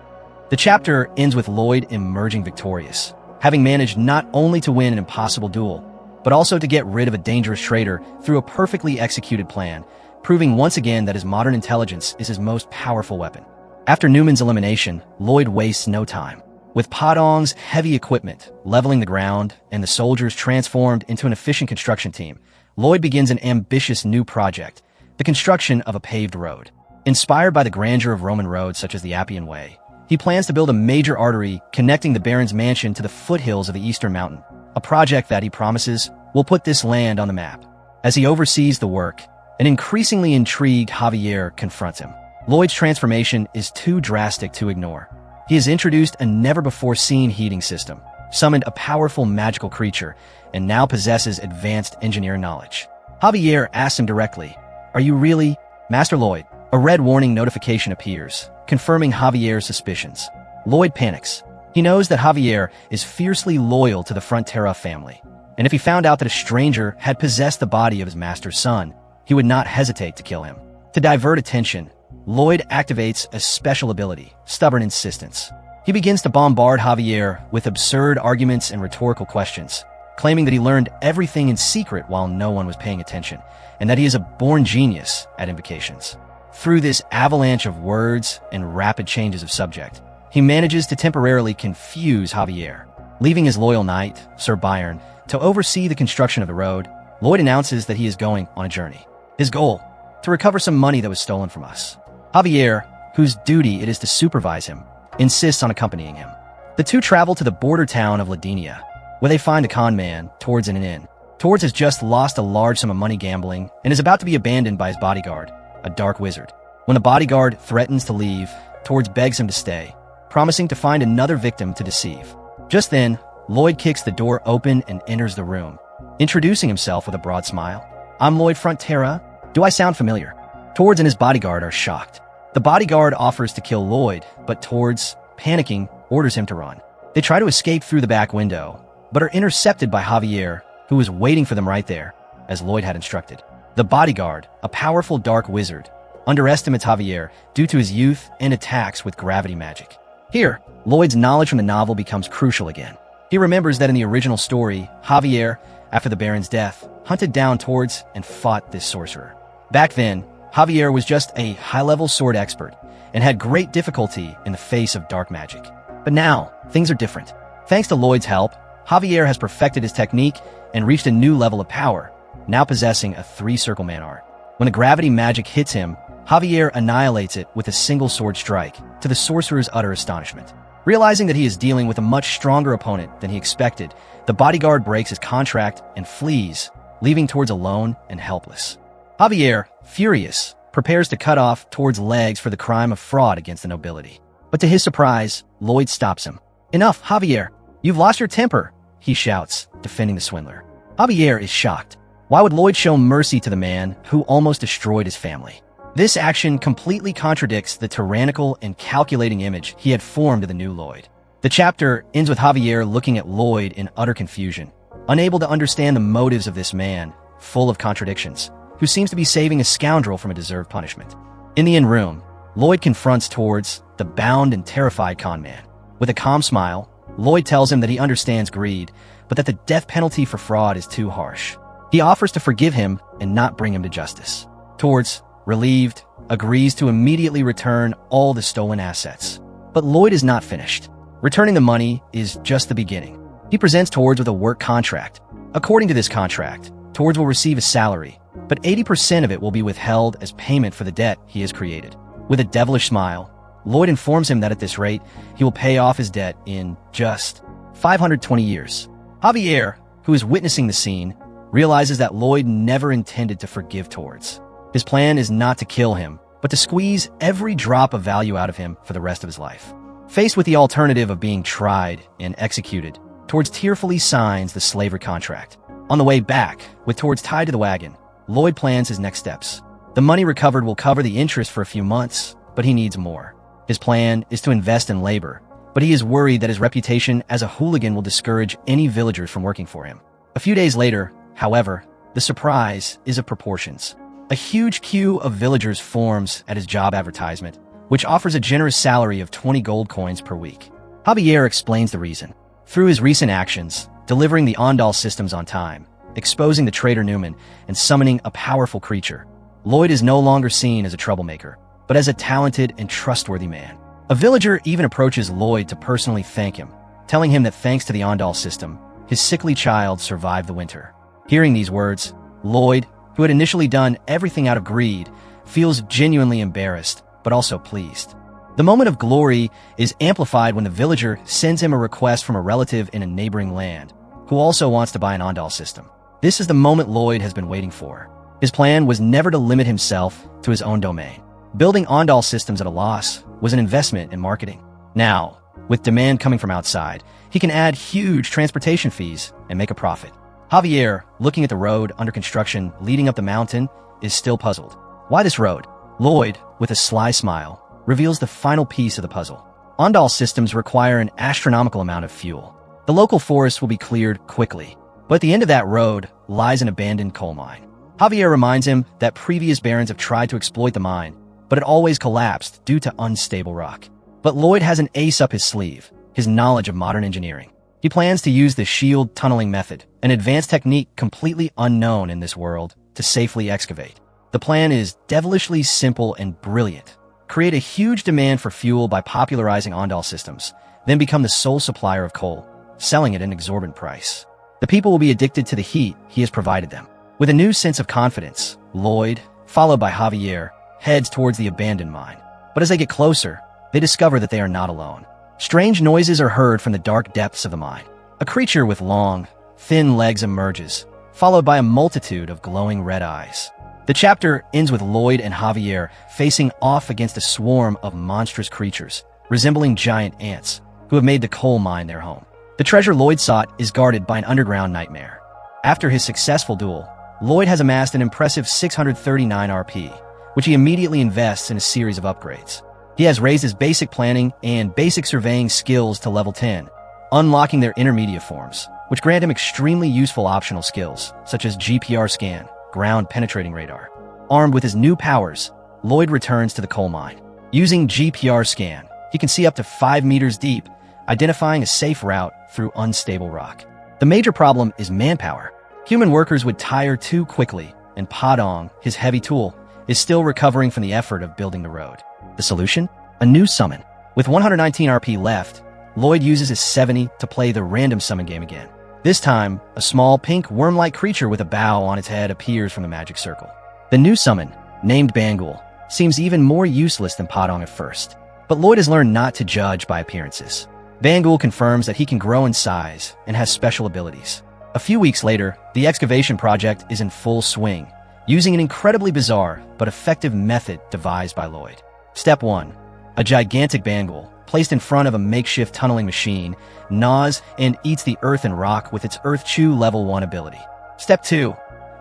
The chapter ends with Lloyd emerging victorious, having managed not only to win an impossible duel, but also to get rid of a dangerous traitor through a perfectly executed plan, proving once again that his modern intelligence is his most powerful weapon. After Newman's elimination, Lloyd wastes no time. With Padong's heavy equipment leveling the ground and the soldiers transformed into an efficient construction team, Lloyd begins an ambitious new project, the construction of a paved road. Inspired by the grandeur of Roman roads such as the Appian Way, he plans to build a major artery connecting the Baron's mansion to the foothills of the Eastern Mountain, a project that he promises will put this land on the map. As he oversees the work, an increasingly intrigued Javier confronts him. Lloyd's transformation is too drastic to ignore. He has introduced a never-before-seen heating system, summoned a powerful magical creature, and now possesses advanced engineering knowledge. Javier asks him directly, "Are you really, Master Lloyd?" A red warning notification appears, confirming Javier's suspicions. Lloyd panics. He knows that Javier is fiercely loyal to the Frontera family, and if he found out that a stranger had possessed the body of his master's son, he would not hesitate to kill him. To divert attention, Lloyd activates a special ability, stubborn insistence. He begins to bombard Javier with absurd arguments and rhetorical questions, claiming that he learned everything in secret while no one was paying attention, and that he is a born genius at invocations. Through this avalanche of words and rapid changes of subject, he manages to temporarily confuse Javier. Leaving his loyal knight, Sir Byron, to oversee the construction of the road, Lloyd announces that he is going on a journey. His goal? To recover some money that was stolen from us. Javier, whose duty it is to supervise him, insists on accompanying him. The two travel to the border town of Ladenia, where they find a con man, Tords, in an inn. Tords has just lost a large sum of money gambling and is about to be abandoned by his bodyguard, a dark wizard. When the bodyguard threatens to leave, Tords begs him to stay, promising to find another victim to deceive. Just then, Lloyd kicks the door open and enters the room, introducing himself with a broad smile. "I'm Lloyd Frontera. Do I sound familiar?" Tords and his bodyguard are shocked. The bodyguard offers to kill Lloyd, but Tords, panicking, orders him to run. They try to escape through the back window, but are intercepted by Javier, who is waiting for them right there, as Lloyd had instructed. The bodyguard, a powerful dark wizard, underestimates Javier due to his youth and attacks with gravity magic. Here, Lloyd's knowledge from the novel becomes crucial again. He remembers that in the original story, Javier, after the Baron's death, hunted down Tords and fought this sorcerer. Back then, Javier was just a high-level sword expert and had great difficulty in the face of dark magic. But now, things are different. Thanks to Lloyd's help, Javier has perfected his technique and reached a new level of power, now possessing a three-circle man art. When the gravity magic hits him, Javier annihilates it with a single sword strike, to the sorcerer's utter astonishment. Realizing that he is dealing with a much stronger opponent than he expected, the bodyguard breaks his contract and flees, leaving Tords alone and helpless. Javier, furious, prepares to cut off Tords' legs for the crime of fraud against the nobility. But to his surprise, Lloyd stops him. "Enough, Javier! You've lost your temper!" he shouts, defending the swindler. Javier is shocked. Why would Lloyd show mercy to the man who almost destroyed his family? This action completely contradicts the tyrannical and calculating image he had formed of the new Lloyd. The chapter ends with Javier looking at Lloyd in utter confusion, unable to understand the motives of this man, full of contradictions, who seems to be saving a scoundrel from a deserved punishment. In the inn room, Lloyd confronts Tords, the bound and terrified con man. With a calm smile, Lloyd tells him that he understands greed, but that the death penalty for fraud is too harsh. He offers to forgive him and not bring him to justice. Tords, relieved, agrees to immediately return all the stolen assets. But Lloyd is not finished. Returning the money is just the beginning. He presents Tords with a work contract. According to this contract, Tords will receive a salary, but 80% of it will be withheld as payment for the debt he has created. With a devilish smile, Lloyd informs him that at this rate, he will pay off his debt in just 520 years. Javier, who is witnessing the scene, realizes that Lloyd never intended to forgive Tords. His plan is not to kill him, but to squeeze every drop of value out of him for the rest of his life. Faced with the alternative of being tried and executed, Tords tearfully signs the slavery contract. On the way back, with Tords tied to the wagon, Lloyd plans his next steps. The money recovered will cover the interest for a few months, but he needs more. His plan is to invest in labor, but he is worried that his reputation as a hooligan will discourage any villagers from working for him. A few days later, however, the surprise is of proportions. A huge queue of villagers forms at his job advertisement, which offers a generous salary of 20 gold coins per week. Javier explains the reason. Through his recent actions, delivering the Ondal systems on time, exposing the traitor Newman, and summoning a powerful creature, Lloyd is no longer seen as a troublemaker, but as a talented and trustworthy man. A villager even approaches Lloyd to personally thank him, telling him that thanks to the Ondal system, his sickly child survived the winter. Hearing these words, Lloyd, who had initially done everything out of greed, feels genuinely embarrassed, but also pleased. The moment of glory is amplified when the villager sends him a request from a relative in a neighboring land, who also wants to buy an Ondal system. This is the moment Lloyd has been waiting for. His plan was never to limit himself to his own domain. Building Ondal systems at a loss was an investment in marketing. Now, with demand coming from outside, he can add huge transportation fees and make a profit. Javier, looking at the road under construction leading up the mountain, is still puzzled. Why this road? Lloyd, with a sly smile, reveals the final piece of the puzzle. Ondal systems require an astronomical amount of fuel. The local forest will be cleared quickly, but at the end of that road lies an abandoned coal mine. Javier reminds him that previous barons have tried to exploit the mine, but it always collapsed due to unstable rock. But Lloyd has an ace up his sleeve, his knowledge of modern engineering. He plans to use the shield tunneling method, an advanced technique completely unknown in this world, to safely excavate. The plan is devilishly simple and brilliant. Create a huge demand for fuel by popularizing Ondal systems, then become the sole supplier of coal, selling at an exorbitant price. The people will be addicted to the heat he has provided them. With a new sense of confidence, Lloyd, followed by Javier, heads towards the abandoned mine. But as they get closer, they discover that they are not alone. Strange noises are heard from the dark depths of the mine. A creature with long, thin legs emerges, followed by a multitude of glowing red eyes. The chapter ends with Lloyd and Javier facing off against a swarm of monstrous creatures, resembling giant ants, who have made the coal mine their home. The treasure Lloyd sought is guarded by an underground nightmare. After his successful duel, Lloyd has amassed an impressive 639 RP, which he immediately invests in a series of upgrades. He has raised his basic planning and basic surveying skills to level 10, unlocking their intermediate forms, which grant him extremely useful optional skills, such as GPR scan, ground penetrating radar. Armed with his new powers, Lloyd returns to the coal mine. Using GPR scan, he can see up to 5 meters deep, identifying a safe route through unstable rock. The major problem is manpower. Human workers would tire too quickly, and Padong, his heavy tool, is still recovering from the effort of building the road. The solution? A new summon. With 119 RP left, Lloyd uses his 70 to play the random summon game again. This time, a small pink worm-like creature with a bow on its head appears from the magic circle. The new summon, named Bangul, seems even more useless than Padong at first. But Lloyd has learned not to judge by appearances. Bangul confirms that he can grow in size and has special abilities. A few weeks later, the excavation project is in full swing, using an incredibly bizarre but effective method devised by Lloyd. Step 1. A gigantic Bangul, placed in front of a makeshift tunneling machine, gnaws and eats the earth and rock with its Earth Chew Level 1 ability. Step 2.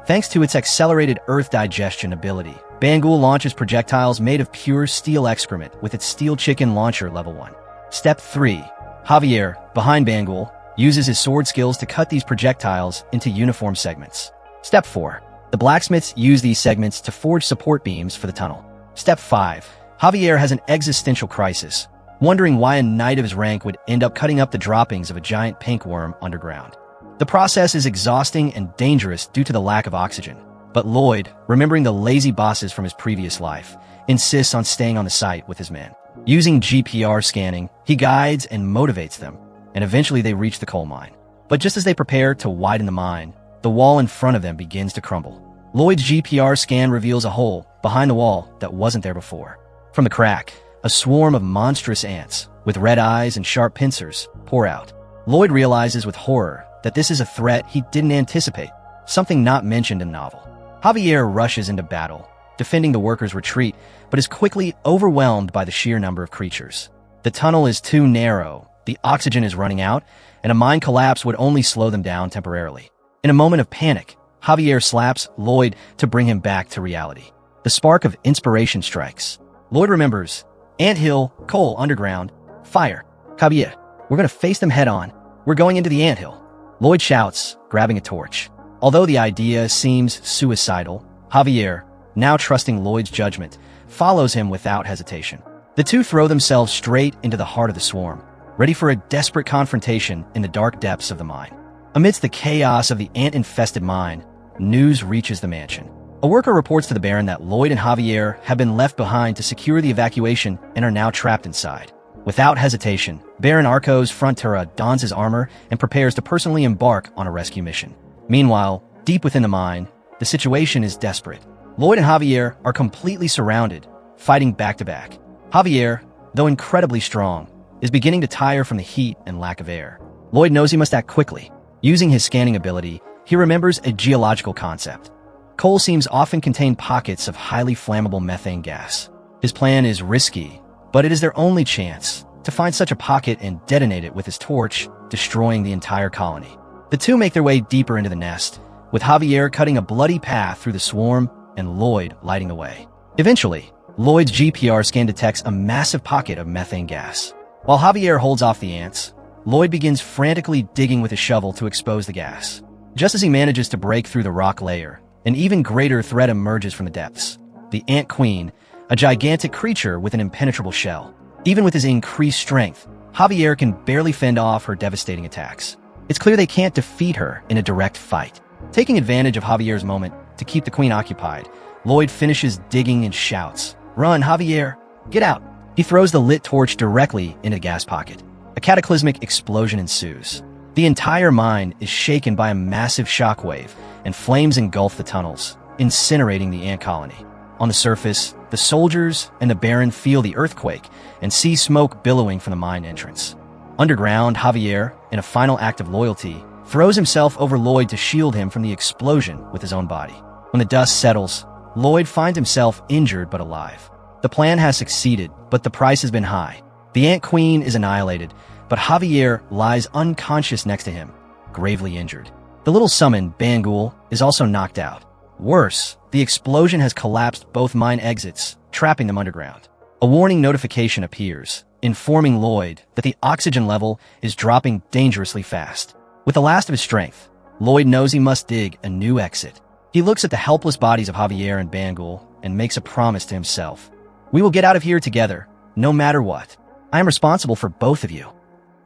Thanks to its accelerated earth digestion ability, Bangul launches projectiles made of pure steel excrement with its Steel Chicken Launcher Level 1. Step 3. Javier, behind Bangul, uses his sword skills to cut these projectiles into uniform segments. Step 4. The blacksmiths use these segments to forge support beams for the tunnel. Step 5. Javier has an existential crisis, wondering why a knight of his rank would end up cutting up the droppings of a giant pink worm underground. The process is exhausting and dangerous due to the lack of oxygen, but Lloyd, remembering the lazy bosses from his previous life, insists on staying on the site with his men. Using GPR scanning, he guides and motivates them, and eventually they reach the coal mine. But just as they prepare to widen the mine, the wall in front of them begins to crumble. Lloyd's GPR scan reveals a hole behind the wall that wasn't there before. From the crack, a swarm of monstrous ants, with red eyes and sharp pincers, pour out. Lloyd realizes with horror that this is a threat he didn't anticipate, something not mentioned in the novel. Javier rushes into battle, defending the workers' retreat, but is quickly overwhelmed by the sheer number of creatures. The tunnel is too narrow, the oxygen is running out, and a mine collapse would only slow them down temporarily. In a moment of panic, Javier slaps Lloyd to bring him back to reality. The spark of inspiration strikes. Lloyd remembers: anthill, coal, underground, fire. Javier, we're going to face them head on. We're going into the anthill. Lloyd shouts, grabbing a torch. Although the idea seems suicidal, Javier, now trusting Lloyd's judgment, follows him without hesitation. The two throw themselves straight into the heart of the swarm, ready for a desperate confrontation in the dark depths of the mine. Amidst the chaos of the ant-infested mine, news reaches the mansion. A worker reports to the Baron that Lloyd and Javier have been left behind to secure the evacuation and are now trapped inside. Without hesitation, Baron Arcos Frontera dons his armor and prepares to personally embark on a rescue mission. Meanwhile, deep within the mine, the situation is desperate. Lloyd and Javier are completely surrounded, fighting back-to-back. Javier, though incredibly strong, is beginning to tire from the heat and lack of air. Lloyd knows he must act quickly. Using his scanning ability, he remembers a geological concept. Coal seams often contain pockets of highly flammable methane gas. His plan is risky, but it is their only chance to find such a pocket and detonate it with his torch, destroying the entire colony. The two make their way deeper into the nest, with Javier cutting a bloody path through the swarm and Lloyd lighting the way. Eventually, Lloyd's GPR scan detects a massive pocket of methane gas. While Javier holds off the ants, Lloyd begins frantically digging with his shovel to expose the gas. Just as he manages to break through the rock layer, an even greater threat emerges from the depths. The Ant Queen, a gigantic creature with an impenetrable shell. Even with his increased strength, Javier can barely fend off her devastating attacks. It's clear they can't defeat her in a direct fight. Taking advantage of Javier's moment to keep the queen occupied, Lloyd finishes digging and shouts, "Run, Javier! Get out!" He throws the lit torch directly into the gas pocket. A cataclysmic explosion ensues. The entire mine is shaken by a massive shockwave, and flames engulf the tunnels, incinerating the ant colony. On the surface, the soldiers and the Baron feel the earthquake and see smoke billowing from the mine entrance. Underground, Javier, in a final act of loyalty, throws himself over Lloyd to shield him from the explosion with his own body. When the dust settles, Lloyd finds himself injured but alive. The plan has succeeded, but the price has been high. The Ant Queen is annihilated, but Javier lies unconscious next to him, gravely injured. The little summon, Bangul, is also knocked out. Worse, the explosion has collapsed both mine exits, trapping them underground. A warning notification appears, informing Lloyd that the oxygen level is dropping dangerously fast. With the last of his strength, Lloyd knows he must dig a new exit. He looks at the helpless bodies of Javier and Bangul and makes a promise to himself. "We will get out of here together, no matter what. I am responsible for both of you."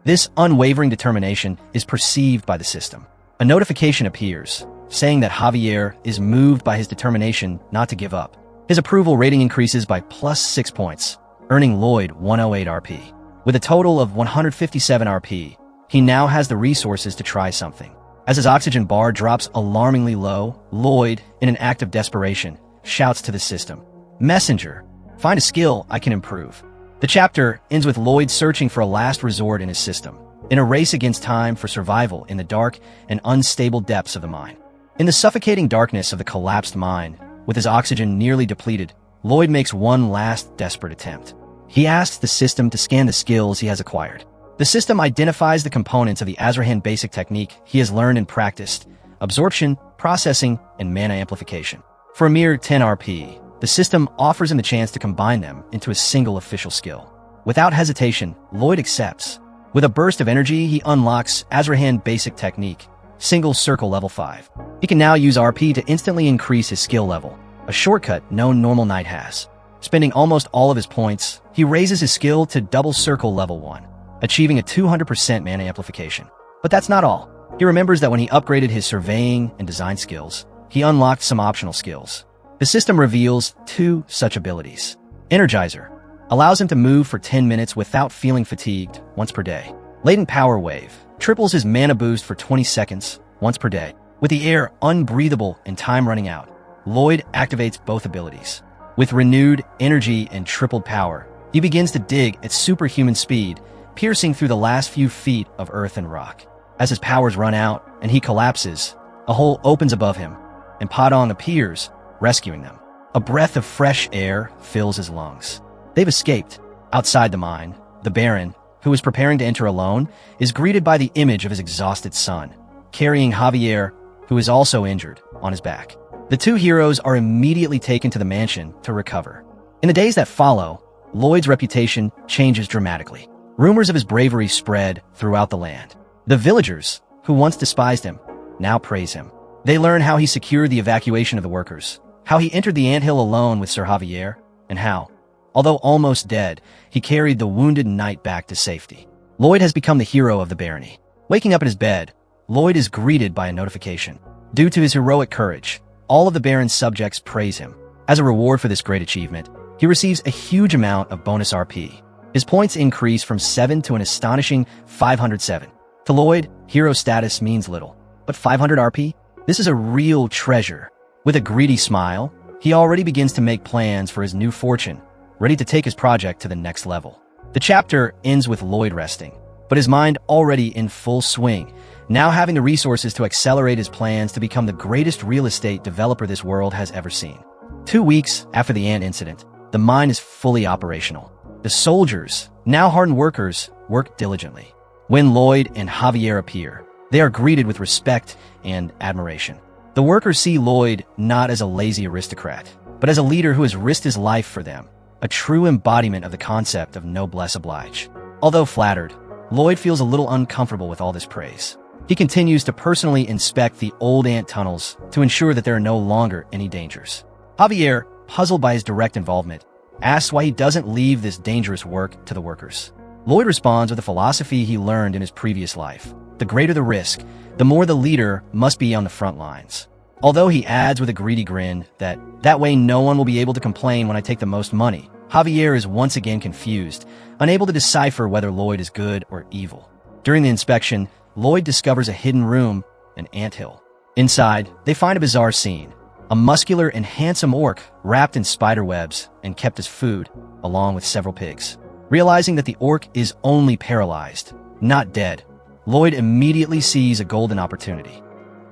This unwavering determination is perceived by the system. A notification appears, saying that Javier is moved by his determination not to give up. His approval rating increases by +6 points, earning Lloyd 108 RP. With a total of 157 RP, he now has the resources to try something. As his oxygen bar drops alarmingly low, Lloyd, in an act of desperation, shouts to the system, "Messenger, find a skill I can improve." The chapter ends with Lloyd searching for a last resort in his system, in a race against time for survival in the dark and unstable depths of the mine. In the suffocating darkness of the collapsed mine, with his oxygen nearly depleted, Lloyd makes one last desperate attempt. He asks the system to scan the skills he has acquired. The system identifies the components of the Azrahan basic technique he has learned and practiced: absorption, processing, and mana amplification. For a mere 10 RP, the system offers him the chance to combine them into a single official skill. Without hesitation, Lloyd accepts. With a burst of energy, he unlocks Azrahan basic technique, single circle level 5. He can now use RP to instantly increase his skill level, a shortcut no normal knight has. Spending almost all of his points, he raises his skill to double circle level 1, achieving a 200% mana amplification. But that's not all. He remembers that when he upgraded his surveying and design skills, he unlocked some optional skills. The system reveals 2 such abilities. Energizer allows him to move for 10 minutes without feeling fatigued once per day. Latent Power Wave triples his mana boost for 20 seconds once per day. With the air unbreathable and time running out, Lloyd activates both abilities. With renewed energy and tripled power, he begins to dig at superhuman speed, piercing through the last few feet of earth and rock. As his powers run out and he collapses, a hole opens above him, and Padong appears, rescuing them. A breath of fresh air fills his lungs. They've escaped. Outside the mine, the Baron, who is preparing to enter alone, is greeted by the image of his exhausted son, carrying Javier, who is also injured, on his back. The 2 heroes are immediately taken to the mansion to recover. In the days that follow, Lloyd's reputation changes dramatically. Rumors of his bravery spread throughout the land. The villagers, who once despised him, now praise him. They learn how he secured the evacuation of the workers, how he entered the anthill alone with Sir Javier, and how, although almost dead, he carried the wounded knight back to safety. Lloyd has become the hero of the barony. Waking up in his bed, Lloyd is greeted by a notification. Due to his heroic courage, all of the baron's subjects praise him. As a reward for this great achievement, he receives a huge amount of bonus RP. His points increase from 7 to an astonishing 507. To Lloyd, hero status means little, but 500 RP? This is a real treasure. With a greedy smile, he already begins to make plans for his new fortune, ready to take his project to the next level. The chapter ends with Lloyd resting, but his mind already in full swing, now having the resources to accelerate his plans to become the greatest real estate developer this world has ever seen. 2 weeks after the ant incident, the mine is fully operational. The soldiers, now hardened workers, work diligently. When Lloyd and Javier appear, they are greeted with respect and admiration. The workers see Lloyd not as a lazy aristocrat, but as a leader who has risked his life for them, a true embodiment of the concept of noblesse oblige. Although flattered, Lloyd feels a little uncomfortable with all this praise. He continues to personally inspect the old ant tunnels to ensure that there are no longer any dangers. Javier, puzzled by his direct involvement, asks why he doesn't leave this dangerous work to the workers. Lloyd responds with a philosophy he learned in his previous life. The greater the risk, the more the leader must be on the front lines. Although he adds with a greedy grin that way no one will be able to complain when I take the most money, Javier is once again confused, unable to decipher whether Lloyd is good or evil. During the inspection, Lloyd discovers a hidden room, an anthill. Inside, they find a bizarre scene. A muscular and handsome orc wrapped in spider webs and kept as food, along with several pigs. Realizing that the orc is only paralyzed, not dead, Lloyd immediately sees a golden opportunity.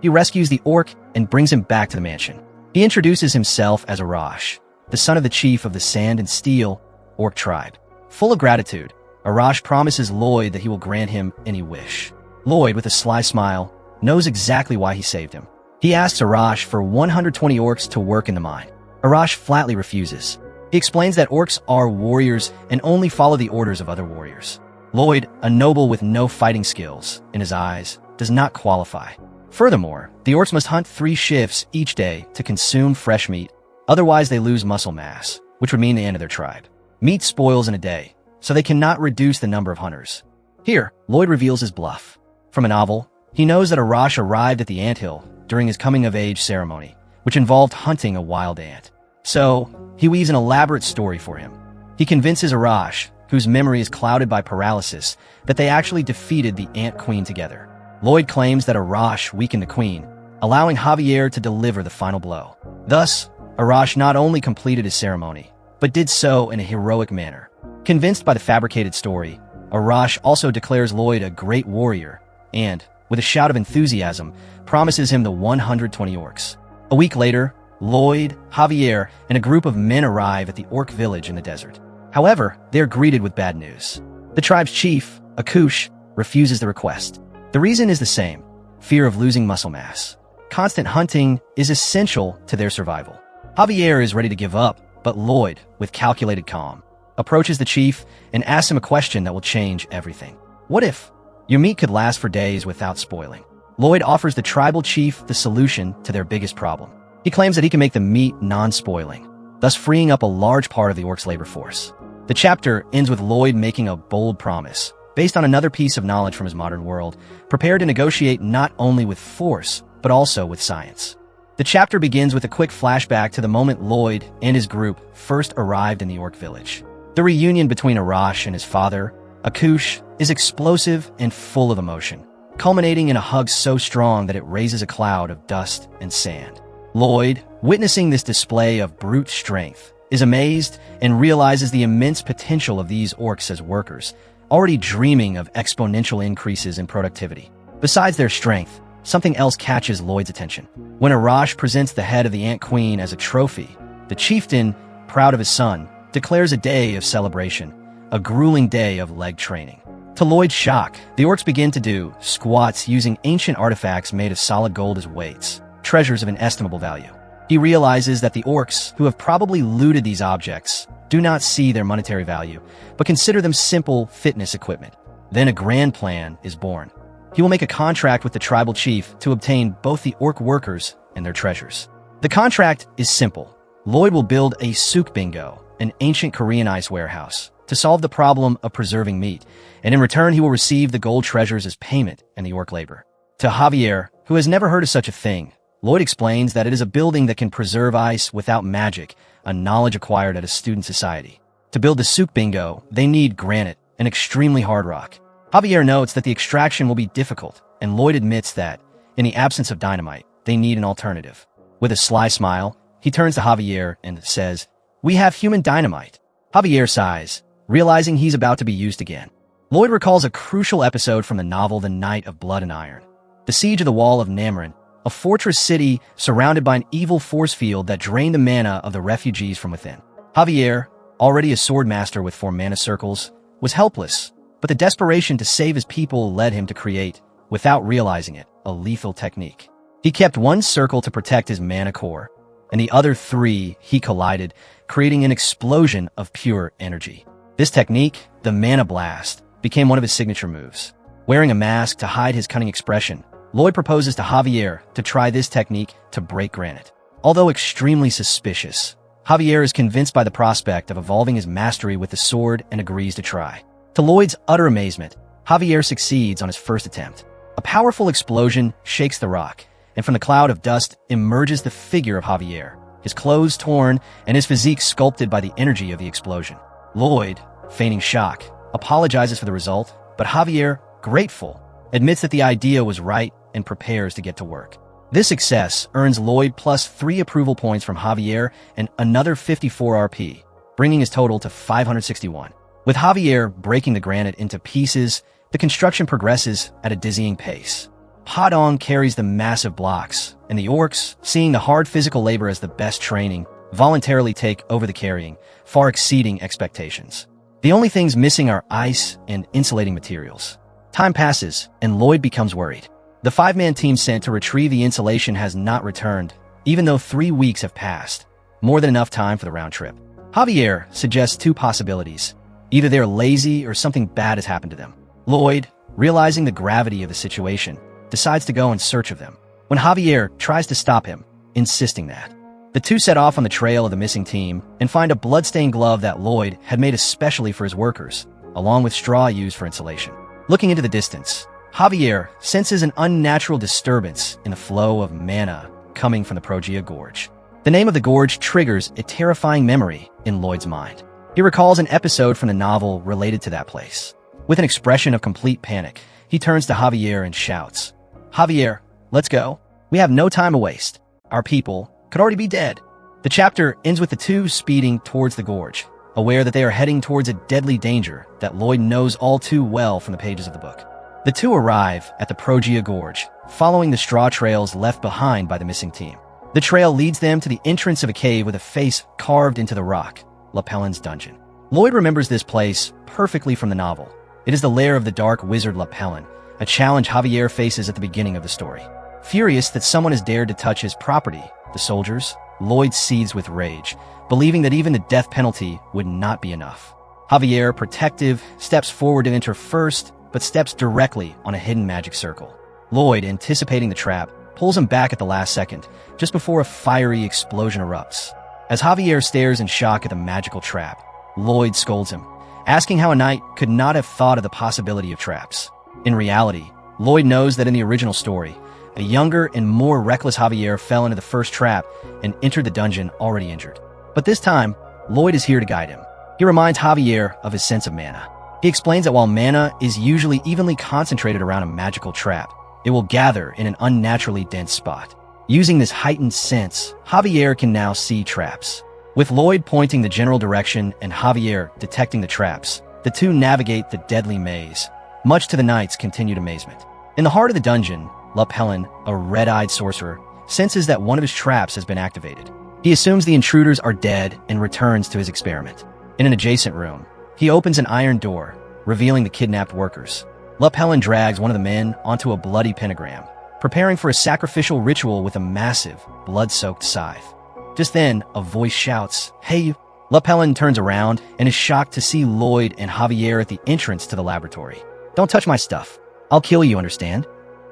He rescues the orc and brings him back to the mansion. He introduces himself as Arash, the son of the chief of the Sand and Steel orc tribe. Full of gratitude, Arash promises Lloyd that he will grant him any wish. Lloyd, with a sly smile, knows exactly why he saved him. He asks Arash for 120 orcs to work in the mine. Arash flatly refuses. He explains that orcs are warriors and only follow the orders of other warriors. Lloyd, a noble with no fighting skills, in his eyes, does not qualify. Furthermore, the orcs must hunt 3 shifts each day to consume fresh meat, otherwise they lose muscle mass, which would mean the end of their tribe. Meat spoils in a day, so they cannot reduce the number of hunters. Here, Lloyd reveals his bluff. From a novel, he knows that Arash arrived at the anthill during his coming-of-age ceremony, which involved hunting a wild ant. So, he weaves an elaborate story for him. He convinces Arash, whose memory is clouded by paralysis, that they actually defeated the Ant Queen together. Lloyd claims that Arash weakened the queen, allowing Javier to deliver the final blow. Thus, Arash not only completed his ceremony, but did so in a heroic manner. Convinced by the fabricated story, Arash also declares Lloyd a great warrior and, with a shout of enthusiasm, promises him the 120 orcs. A week later, Lloyd, Javier, and a group of men arrive at the orc village in the desert. However, they are greeted with bad news. The tribe's chief, Akush, refuses the request. The reason is the same: fear of losing muscle mass. Constant hunting is essential to their survival. Javier is ready to give up, but Lloyd, with calculated calm, approaches the chief and asks him a question that will change everything. What if your meat could last for days without spoiling? Lloyd offers the tribal chief the solution to their biggest problem. He claims that he can make the meat non-spoiling, thus freeing up a large part of the orcs' labor force. The chapter ends with Lloyd making a bold promise, based on another piece of knowledge from his modern world, prepared to negotiate not only with force, but also with science. The chapter begins with a quick flashback to the moment Lloyd and his group first arrived in the orc village. The reunion between Arash and his father, Akush, is explosive and full of emotion, culminating in a hug so strong that it raises a cloud of dust and sand. Lloyd, witnessing this display of brute strength, is amazed and realizes the immense potential of these orcs as workers, already dreaming of exponential increases in productivity. Besides their strength, something else catches Lloyd's attention. When Arash presents the head of the Ant Queen as a trophy, the chieftain, proud of his son, declares a day of celebration, a grueling day of leg training. To Lloyd's shock, the orcs begin to do squats using ancient artifacts made of solid gold as weights, treasures of inestimable value. He realizes that the orcs, who have probably looted these objects, do not see their monetary value, but consider them simple fitness equipment. Then a grand plan is born. He will make a contract with the tribal chief to obtain both the orc workers and their treasures. The contract is simple. Lloyd will build a souk bingo, an ancient Korean ice warehouse, to solve the problem of preserving meat, and in return he will receive the gold treasures as payment and the orc labor. To Javier, who has never heard of such a thing, Lloyd explains that it is a building that can preserve ice without magic, a knowledge acquired at a student society. To build the souk bingo, they need granite, an extremely hard rock. Javier notes that the extraction will be difficult, and Lloyd admits that, in the absence of dynamite, they need an alternative. With a sly smile, he turns to Javier and says, "We have human dynamite." Javier sighs, realizing he's about to be used again. Lloyd recalls a crucial episode from the novel The Night of Blood and Iron. The siege of the Wall of Namran, a fortress city surrounded by an evil force field that drained the mana of the refugees from within. Javier, already a sword master with 4 mana circles, was helpless, but the desperation to save his people led him to create, without realizing it, a lethal technique. He kept 1 circle to protect his mana core, and the other 3 he collided, creating an explosion of pure energy. This technique, the Mana Blast, became one of his signature moves. Wearing a mask to hide his cunning expression, Lloyd proposes to Javier to try this technique to break granite. Although extremely suspicious, Javier is convinced by the prospect of evolving his mastery with the sword and agrees to try. To Lloyd's utter amazement, Javier succeeds on his first attempt. A powerful explosion shakes the rock, and from the cloud of dust emerges the figure of Javier, his clothes torn and his physique sculpted by the energy of the explosion. Lloyd, feigning shock, apologizes for the result, but Javier, grateful, admits that the idea was right and prepares to get to work. This success earns Lloyd plus 3 approval points from Javier and another 54 RP, bringing his total to 561. With Javier breaking the granite into pieces, the construction progresses at a dizzying pace. Padong carries the massive blocks, and the orcs, seeing the hard physical labor as the best training, voluntarily take over the carrying, far exceeding expectations. The only things missing are ice and insulating materials. Time passes, and Lloyd becomes worried. The 5-man team sent to retrieve the insulation has not returned, even though 3 weeks have passed, more than enough time for the round trip. Javier suggests 2 possibilities. Either they're lazy or something bad has happened to them. Lloyd, realizing the gravity of the situation, decides to go in search of them, when Javier tries to stop him, insisting that. The 2 set off on the trail of the missing team and find a bloodstained glove that Lloyd had made especially for his workers, along with straw used for insulation. Looking into the distance, Javier senses an unnatural disturbance in the flow of mana coming from the Progia Gorge. The name of the gorge triggers a terrifying memory in Lloyd's mind. He recalls an episode from the novel related to that place. With an expression of complete panic, he turns to Javier and shouts, "Javier, let's go. We have no time to waste. Our people could already be dead." The chapter ends with the 2 speeding towards the gorge, aware that they are heading towards a deadly danger that Lloyd knows all too well from the pages of the book. The 2 arrive at the Progia Gorge, following the straw trails left behind by the missing team. The trail leads them to the entrance of a cave with a face carved into the rock, Lapellin's dungeon. Lloyd remembers this place perfectly from the novel. It is the lair of the dark wizard Lapellin, a challenge Javier faces at the beginning of the story. Furious that someone has dared to touch his property, the soldiers, Lloyd seethes with rage, believing that even the death penalty would not be enough. Javier, protective, steps forward to enter first, but steps directly on a hidden magic circle. Lloyd, anticipating the trap, pulls him back at the last second, just before a fiery explosion erupts. As Javier stares in shock at the magical trap, Lloyd scolds him, asking how a knight could not have thought of the possibility of traps. In reality, Lloyd knows that in the original story, a younger and more reckless Javier fell into the first trap and entered the dungeon already injured. But this time, Lloyd is here to guide him. He reminds Javier of his sense of mana. He explains that while mana is usually evenly concentrated around a magical trap, it will gather in an unnaturally dense spot. Using this heightened sense, Javier can now see traps. With Lloyd pointing the general direction and Javier detecting the traps, the 2 navigate the deadly maze, much to the knight's continued amazement. In the heart of the dungeon, Lapellin, a red-eyed sorcerer, senses that one of his traps has been activated. He assumes the intruders are dead and returns to his experiment. In an adjacent room, he opens an iron door, revealing the kidnapped workers. Lapellin drags one of the men onto a bloody pentagram, preparing for a sacrificial ritual with a massive, blood-soaked scythe. Just then, a voice shouts, "Hey!" La Pelin turns around and is shocked to see Lloyd and Javier at the entrance to the laboratory. "Don't touch my stuff. I'll kill you, understand?"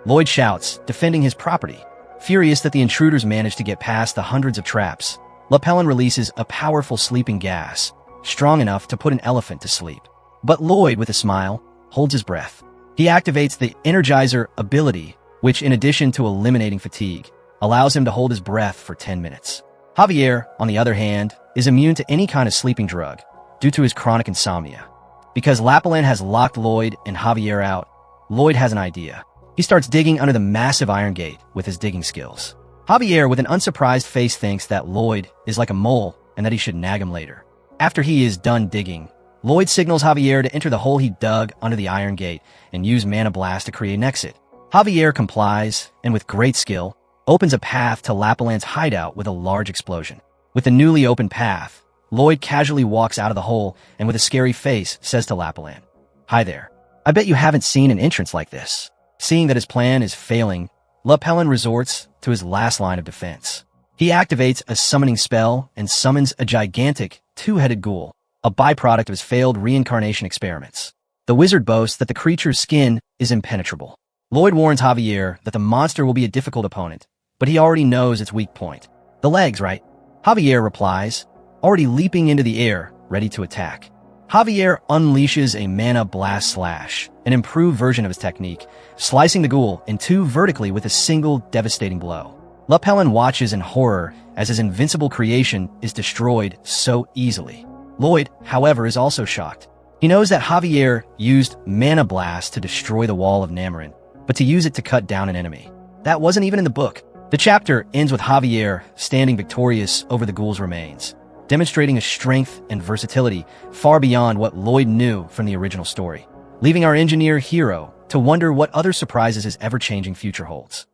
Lloyd shouts, defending his property. Furious that the intruders managed to get past the hundreds of traps, La Pelin releases a powerful sleeping gas, strong enough to put an elephant to sleep. But Lloyd, with a smile, holds his breath. He activates the Energizer ability, which, in addition to eliminating fatigue, allows him to hold his breath for 10 minutes. Javier, on the other hand, is immune to any kind of sleeping drug due to his chronic insomnia. Because Lapalin has locked Lloyd and Javier out, Lloyd has an idea. He starts digging under the massive iron gate with his digging skills. Javier, with an unsurprised face, thinks that Lloyd is like a mole and that he should nag him later. After he is done digging, Lloyd signals Javier to enter the hole he dug under the iron gate and use Mana Blast to create an exit. Javier complies and, with great skill, opens a path to Lapalin's hideout with a large explosion. With the newly opened path, Lloyd casually walks out of the hole and, with a scary face, says to Lapalin, "Hi there. I bet you haven't seen an entrance like this." Seeing that his plan is failing, Lapalin resorts to his last line of defense. He activates a summoning spell and summons a gigantic, two-headed ghoul, a byproduct of his failed reincarnation experiments. The wizard boasts that the creature's skin is impenetrable. Lloyd warns Javier that the monster will be a difficult opponent, but he already knows its weak point. "The legs, right?" Javier replies, already leaping into the air, ready to attack. Javier unleashes a Mana Blast Slash, an improved version of his technique, slicing the ghoul in two vertically with a single devastating blow. Lapalin watches in horror as his invincible creation is destroyed so easily. Lloyd, however, is also shocked. He knows that Javier used Mana Blast to destroy the wall of Namarin, but to use it to cut down an enemy. That wasn't even in the book. The chapter ends with Javier standing victorious over the ghoul's remains, demonstrating a strength and versatility far beyond what Lloyd knew from the original story, leaving our engineer hero to wonder what other surprises his ever-changing future holds.